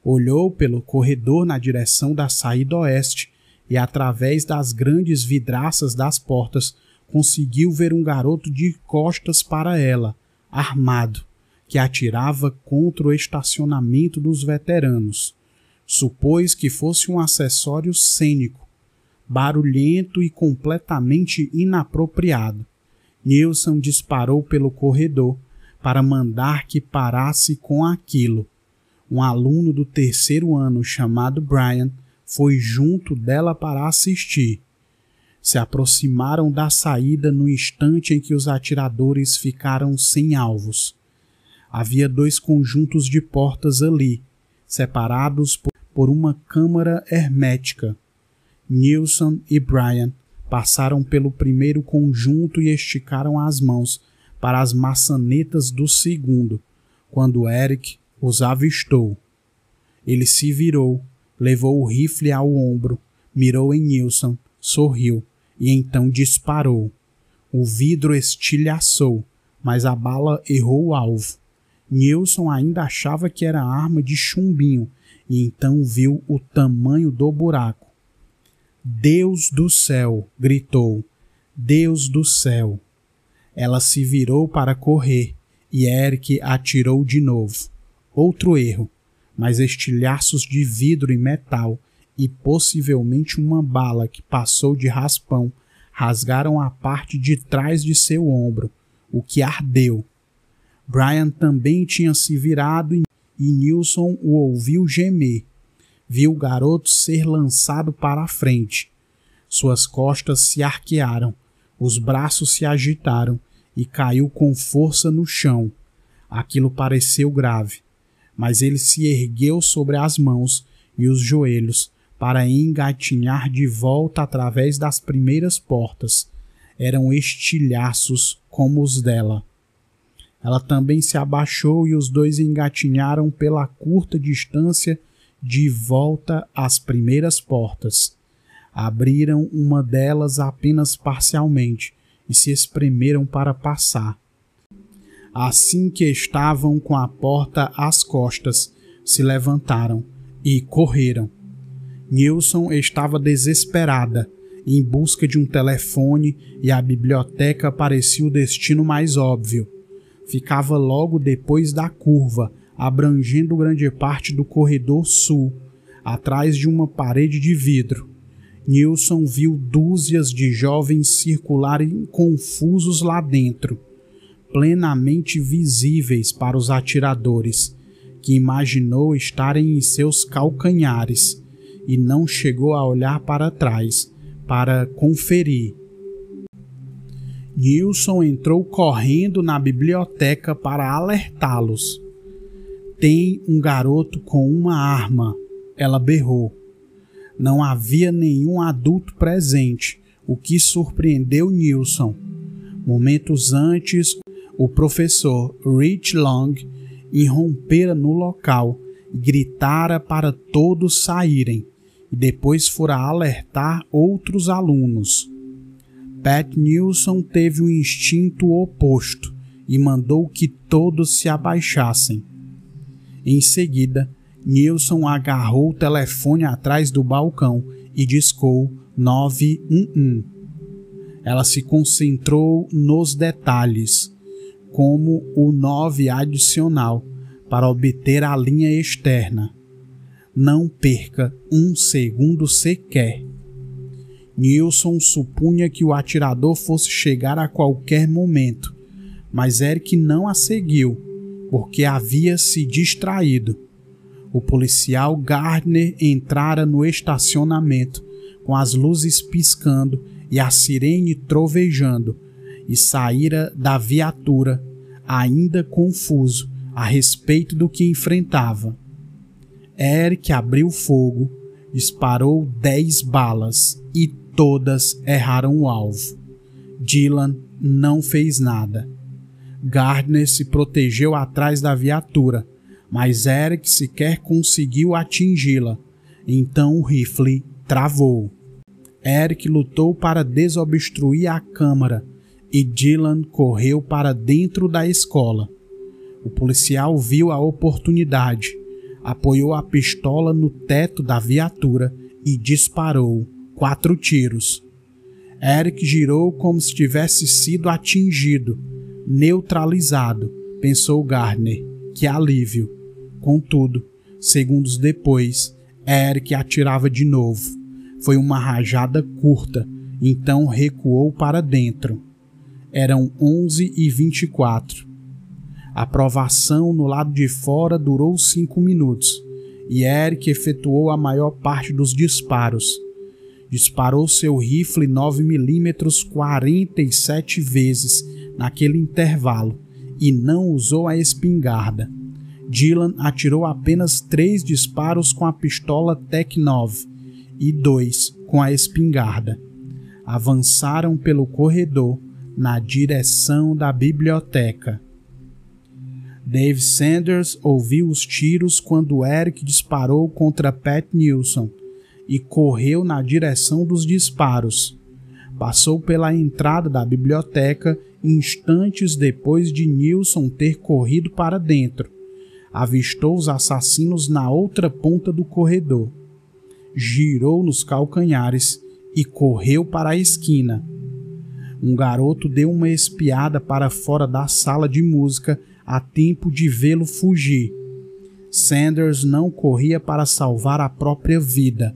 Olhou pelo corredor na direção da saída oeste e, através das grandes vidraças das portas, conseguiu ver um garoto de costas para ela, armado, que atirava contra o estacionamento dos veteranos. Supôs que fosse um acessório cênico, barulhento e completamente inapropriado. Nilson disparou pelo corredor para mandar que parasse com aquilo. Um aluno do 3º ano chamado Brian foi junto dela para assistir. Se aproximaram da saída no instante em que os atiradores ficaram sem alvos. Havia 2 conjuntos de portas ali, separados por uma câmara hermética. Nilson e Brian passaram pelo primeiro conjunto e esticaram as mãos para as maçanetas do segundo, quando Eric os avistou. Ele se virou, levou o rifle ao ombro, mirou em Nilson, sorriu e então disparou. O vidro estilhaçou, mas a bala errou o alvo. Nilson ainda achava que era arma de chumbinho e então viu o tamanho do buraco. Deus do céu! Gritou. Deus do céu! Ela se virou para correr e Eric atirou de novo. Outro erro, mas estilhaços de vidro e metal e possivelmente uma bala que passou de raspão rasgaram a parte de trás de seu ombro, o que ardeu. Brian também tinha se virado e Nilson o ouviu gemer. Viu o garoto ser lançado para a frente. Suas costas se arquearam, os braços se agitaram e caiu com força no chão. Aquilo pareceu grave, mas ele se ergueu sobre as mãos e os joelhos para engatinhar de volta através das primeiras portas. Eram estilhaços como os dela. Ela também se abaixou e os 2 engatinharam pela curta distância de volta às primeiras portas. Abriram uma delas apenas parcialmente e se espremeram para passar. Assim que estavam com a porta às costas, se levantaram e correram. Nilson estava desesperada, em busca de um telefone, e a biblioteca parecia o destino mais óbvio. Ficava logo depois da curva, abrangendo grande parte do corredor sul, atrás de uma parede de vidro. Nilson viu dúzias de jovens circularem confusos lá dentro, plenamente visíveis para os atiradores, que imaginou estarem em seus calcanhares, e não chegou a olhar para trás, para conferir. Nilson entrou correndo na biblioteca para alertá-los. Tem um garoto com uma arma, ela berrou. Não havia nenhum adulto presente, o que surpreendeu Nilson. Momentos antes, o professor Rich Long irrompera no local e gritara para todos saírem, e depois fora alertar outros alunos. Pat Nilson teve um instinto oposto e mandou que todos se abaixassem. Em seguida, Nilson agarrou o telefone atrás do balcão e discou 911. Ela se concentrou nos detalhes, como o 9 adicional, para obter a linha externa. Não perca um segundo sequer. Nilson supunha que o atirador fosse chegar a qualquer momento, mas Eric não a seguiu, porque havia se distraído. O policial Gardner entrara no estacionamento, com as luzes piscando e a sirene trovejando, e saíra da viatura, ainda confuso a respeito do que enfrentava. Eric abriu fogo, disparou 10 balas e todas erraram o alvo. Dylan não fez nada. Gardner se protegeu atrás da viatura, mas Eric sequer conseguiu atingi-la. Então o rifle travou. Eric lutou para desobstruir a câmara e Dylan correu para dentro da escola. O policial viu a oportunidade, apoiou a pistola no teto da viatura e disparou 4 tiros. Eric girou como se tivesse sido atingido, neutralizado, pensou Gardner. Que alívio! Contudo, segundos depois, Eric atirava de novo. Foi uma rajada curta, então recuou para dentro. Eram 11h24. A provação no lado de fora durou 5 minutos e Eric efetuou a maior parte dos disparos. Disparou seu rifle 9mm 47 vezes naquele intervalo e não usou a espingarda. Dylan atirou apenas 3 disparos com a pistola TEC-9 e 2 com a espingarda. Avançaram pelo corredor na direção da biblioteca. Dave Sanders ouviu os tiros quando Eric disparou contra Pat Nilsson e correu na direção dos disparos. Passou pela entrada da biblioteca instantes depois de Nilsson ter corrido para dentro. Avistou os assassinos na outra ponta do corredor. Girou nos calcanhares e correu para a esquina. Um garoto deu uma espiada para fora da sala de música a tempo de vê-lo fugir. Sanders não corria para salvar a própria vida,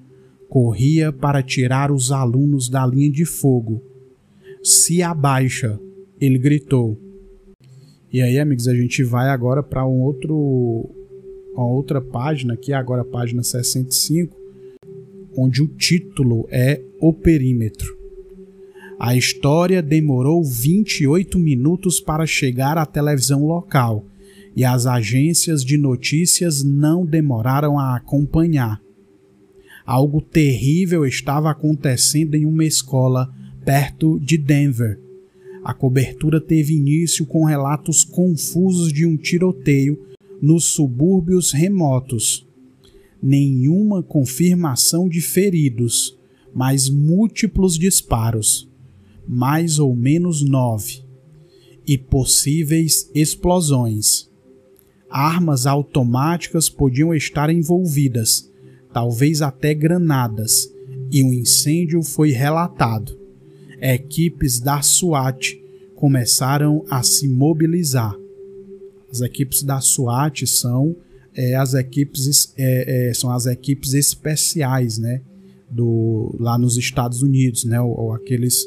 corria para tirar os alunos da linha de fogo. Se abaixa, ele gritou. E aí, amigos, a gente vai agora para uma outra página, aqui agora a página 65, onde o título é O Perímetro. A história demorou 28 minutos para chegar à televisão local e as agências de notícias não demoraram a acompanhar. Algo terrível estava acontecendo em uma escola perto de Denver. A cobertura teve início com relatos confusos de um tiroteio nos subúrbios remotos. Nenhuma confirmação de feridos, mas múltiplos disparos. Mais ou menos 9, e possíveis explosões. Armas automáticas podiam estar envolvidas, talvez até granadas, e um incêndio foi relatado. Equipes da SWAT começaram a se mobilizar. As equipes da SWAT são as equipes especiais, né, lá nos Estados Unidos, né, ou aqueles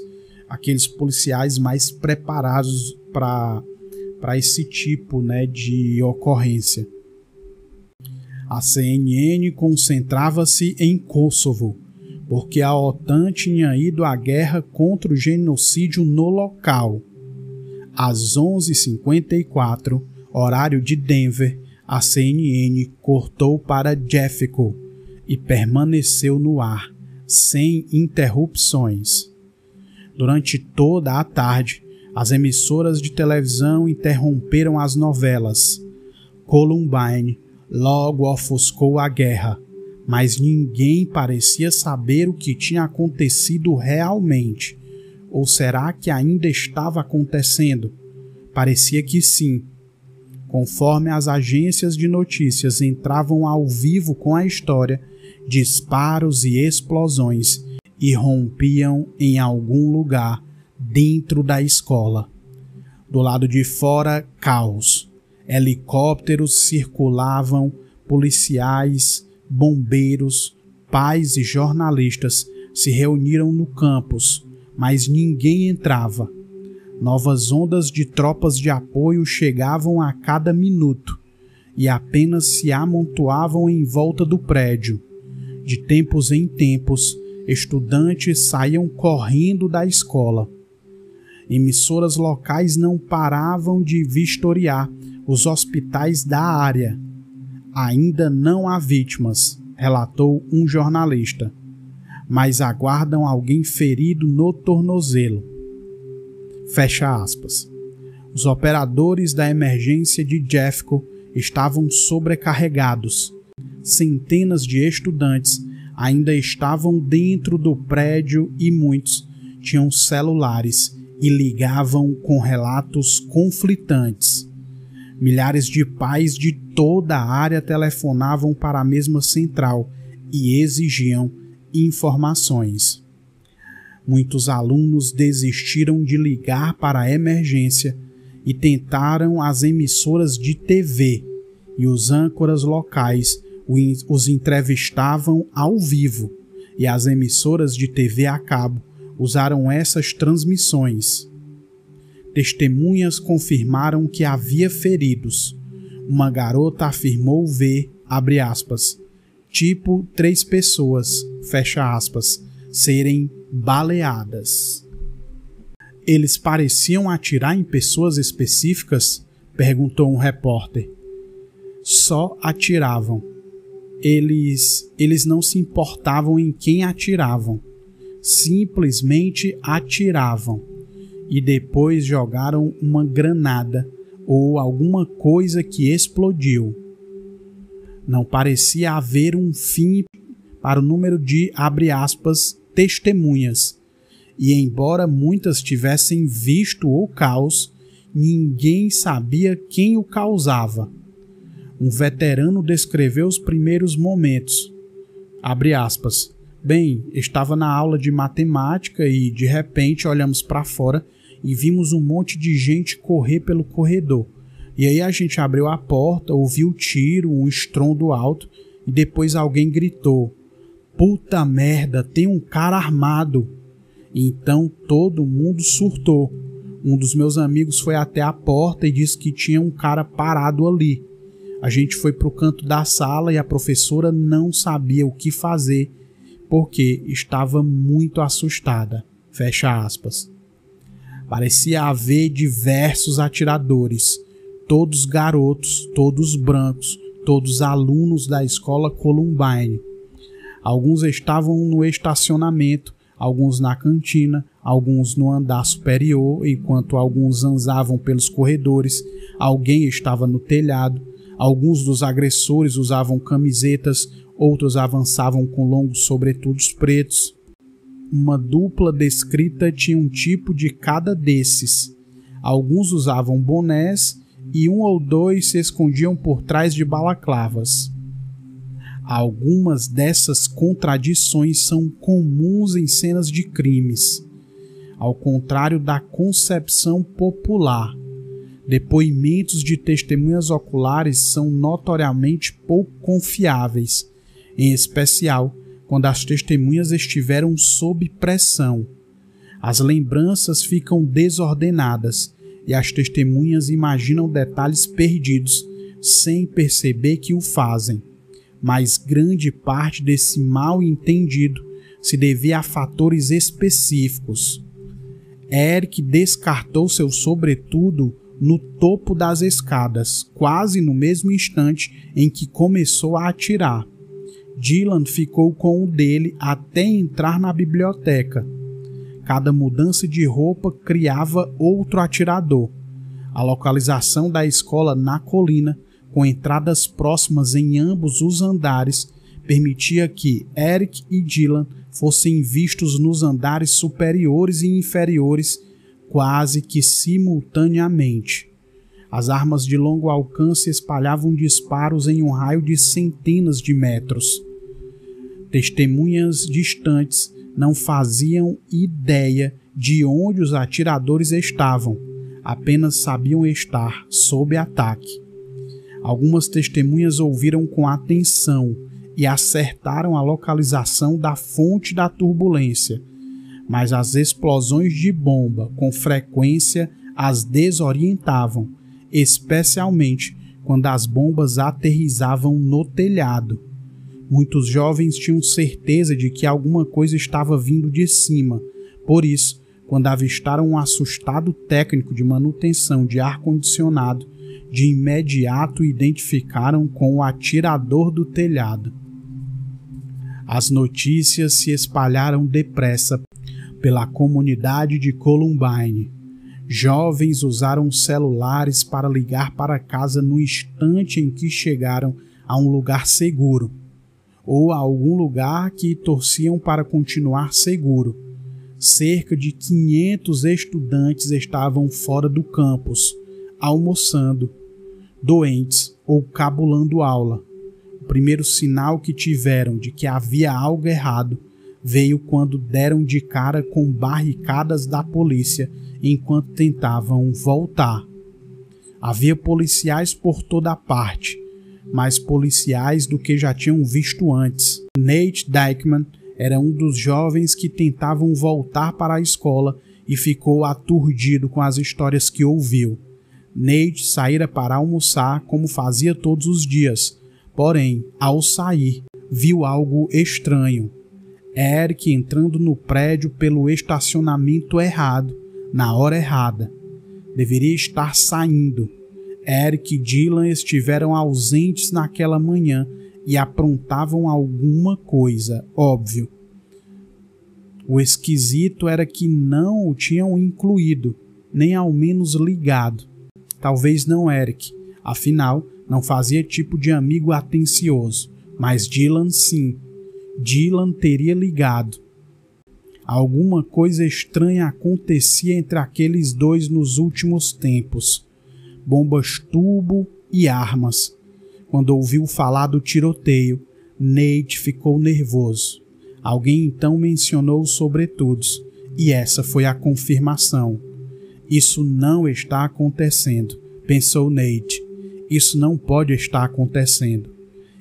policiais mais preparados para esse tipo, né, de ocorrência. A CNN concentrava-se em Kosovo, porque a OTAN tinha ido à guerra contra o genocídio no local. Às 11h54, horário de Denver, a CNN cortou para Jeffco e permaneceu no ar, sem interrupções. Durante toda a tarde, as emissoras de televisão interromperam as novelas. Columbine logo ofuscou a guerra, mas ninguém parecia saber o que tinha acontecido realmente. Ou será que ainda estava acontecendo? Parecia que sim. Conforme as agências de notícias entravam ao vivo com a história, disparos e explosões irrompiam em algum lugar dentro da escola. Do lado de fora, caos. Helicópteros circulavam, policiais, bombeiros, pais e jornalistas se reuniram no campus, mas ninguém entrava. Novas ondas de tropas de apoio chegavam a cada minuto e apenas se amontoavam em volta do prédio. De tempos em tempos, estudantes saíam correndo da escola. Emissoras locais não paravam de vistoriar os hospitais da área. Ainda não há vítimas, relatou um jornalista, mas aguardam alguém ferido no tornozelo. Fecha aspas. Os operadores da emergência de Jeffco estavam sobrecarregados. Centenas de estudantes ainda estavam dentro do prédio e muitos tinham celulares e ligavam com relatos conflitantes. Milhares de pais de toda a área telefonavam para a mesma central e exigiam informações. Muitos alunos desistiram de ligar para a emergência e tentaram as emissoras de TV, e os âncoras locais os entrevistavam ao vivo, e as emissoras de TV a cabo usaram essas transmissões. Testemunhas confirmaram que havia feridos. Uma garota afirmou ver, abre aspas, tipo 3 pessoas, fecha aspas, serem baleadas. Eles pareciam atirar em pessoas específicas? Perguntou um repórter. Só atiravam. Eles não se importavam em quem atiravam. Simplesmente atiravam. E depois jogaram uma granada ou alguma coisa que explodiu. Não parecia haver um fim para o número de, abre aspas, testemunhas. E embora muitas tivessem visto o caos, ninguém sabia quem o causava. Um veterano descreveu os primeiros momentos. Abre aspas. Bem, estava na aula de matemática e, de repente, olhamos para fora e vimos um monte de gente correr pelo corredor. E aí a gente abriu a porta, ouviu tiro, um estrondo alto e depois alguém gritou: "Puta merda, tem um cara armado!" Então todo mundo surtou. Um dos meus amigos foi até a porta e disse que tinha um cara parado ali. A gente foi para o canto da sala e a professora não sabia o que fazer porque estava muito assustada. Fecha aspas. Parecia haver diversos atiradores, todos garotos, todos brancos, todos alunos da escola Columbine. Alguns estavam no estacionamento, alguns na cantina, alguns no andar superior, enquanto alguns zanzavam pelos corredores, alguém estava no telhado, alguns dos agressores usavam camisetas, outros avançavam com longos sobretudos pretos. Uma dupla descrita tinha um tipo de cada desses. Alguns usavam bonés e 1 ou 2 se escondiam por trás de balaclavas. Algumas dessas contradições são comuns em cenas de crimes. Ao contrário da concepção popular, depoimentos de testemunhas oculares são notoriamente pouco confiáveis, em especial quando as testemunhas estiveram sob pressão. As lembranças ficam desordenadas e as testemunhas imaginam detalhes perdidos sem perceber que o fazem. Mas grande parte desse mal-entendido se devia a fatores específicos. Eric descartou seu sobretudo no topo das escadas, quase no mesmo instante em que começou a atirar. Dylan ficou com o dele até entrar na biblioteca. Cada mudança de roupa criava outro atirador. A localização da escola na colina, com entradas próximas em ambos os andares, permitia que Eric e Dylan fossem vistos nos andares superiores e inferiores quase que simultaneamente. As armas de longo alcance espalhavam disparos em um raio de centenas de metros. Testemunhas distantes não faziam ideia de onde os atiradores estavam, apenas sabiam estar sob ataque. Algumas testemunhas ouviram com atenção e acertaram a localização da fonte da turbulência, mas as explosões de bomba com frequência as desorientavam, especialmente quando as bombas aterrizavam no telhado. Muitos jovens tinham certeza de que alguma coisa estava vindo de cima, por isso, quando avistaram um assustado técnico de manutenção de ar-condicionado, de imediato identificaram com o atirador do telhado. As notícias se espalharam depressa pela comunidade de Columbine. Jovens usaram celulares para ligar para casa no instante em que chegaram a um lugar seguro, ou a algum lugar que torciam para continuar seguro. Cerca de 500 estudantes estavam fora do campus, almoçando, doentes ou cabulando aula. O primeiro sinal que tiveram de que havia algo errado veio quando deram de cara com barricadas da polícia enquanto tentavam voltar. Havia policiais por toda parte, mais policiais do que já tinham visto antes. Nate Dyckman era um dos jovens que tentavam voltar para a escola e ficou aturdido com as histórias que ouviu. Nate saíra para almoçar como fazia todos os dias, porém, ao sair, viu algo estranho. Eric entrando no prédio pelo estacionamento errado, na hora errada. Deveria estar saindo. Eric e Dylan estiveram ausentes naquela manhã e aprontavam alguma coisa, óbvio. O esquisito era que não o tinham incluído, nem ao menos ligado. Talvez não Eric, afinal, não fazia tipo de amigo atencioso, mas Dylan sim. Dylan teria ligado. Alguma coisa estranha acontecia entre aqueles dois nos últimos tempos. Bombas tubo e armas. Quando ouviu falar do tiroteio, Nate ficou nervoso. Alguém então mencionou os sobretudos, e essa foi a confirmação. Isso não está acontecendo, pensou Nate. Isso não pode estar acontecendo.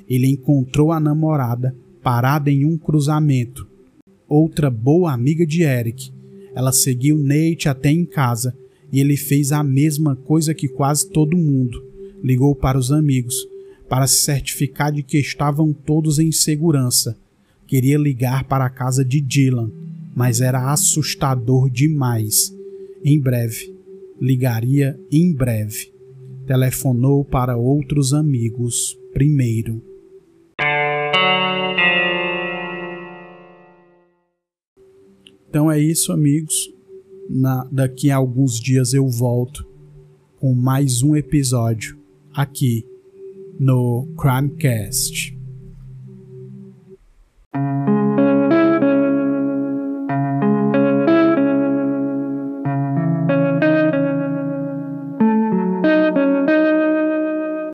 Ele encontrou a namorada parada em um cruzamento. Outra boa amiga de Eric. Ela seguiu Nate até em casa e ele fez a mesma coisa que quase todo mundo. Ligou para os amigos para se certificar de que estavam todos em segurança. Queria ligar para a casa de Dylan, mas era assustador demais. Em breve, ligaria em breve. Telefonou para outros amigos primeiro. Então é isso, amigos. Daqui a alguns dias eu volto com mais um episódio aqui no Crimecast.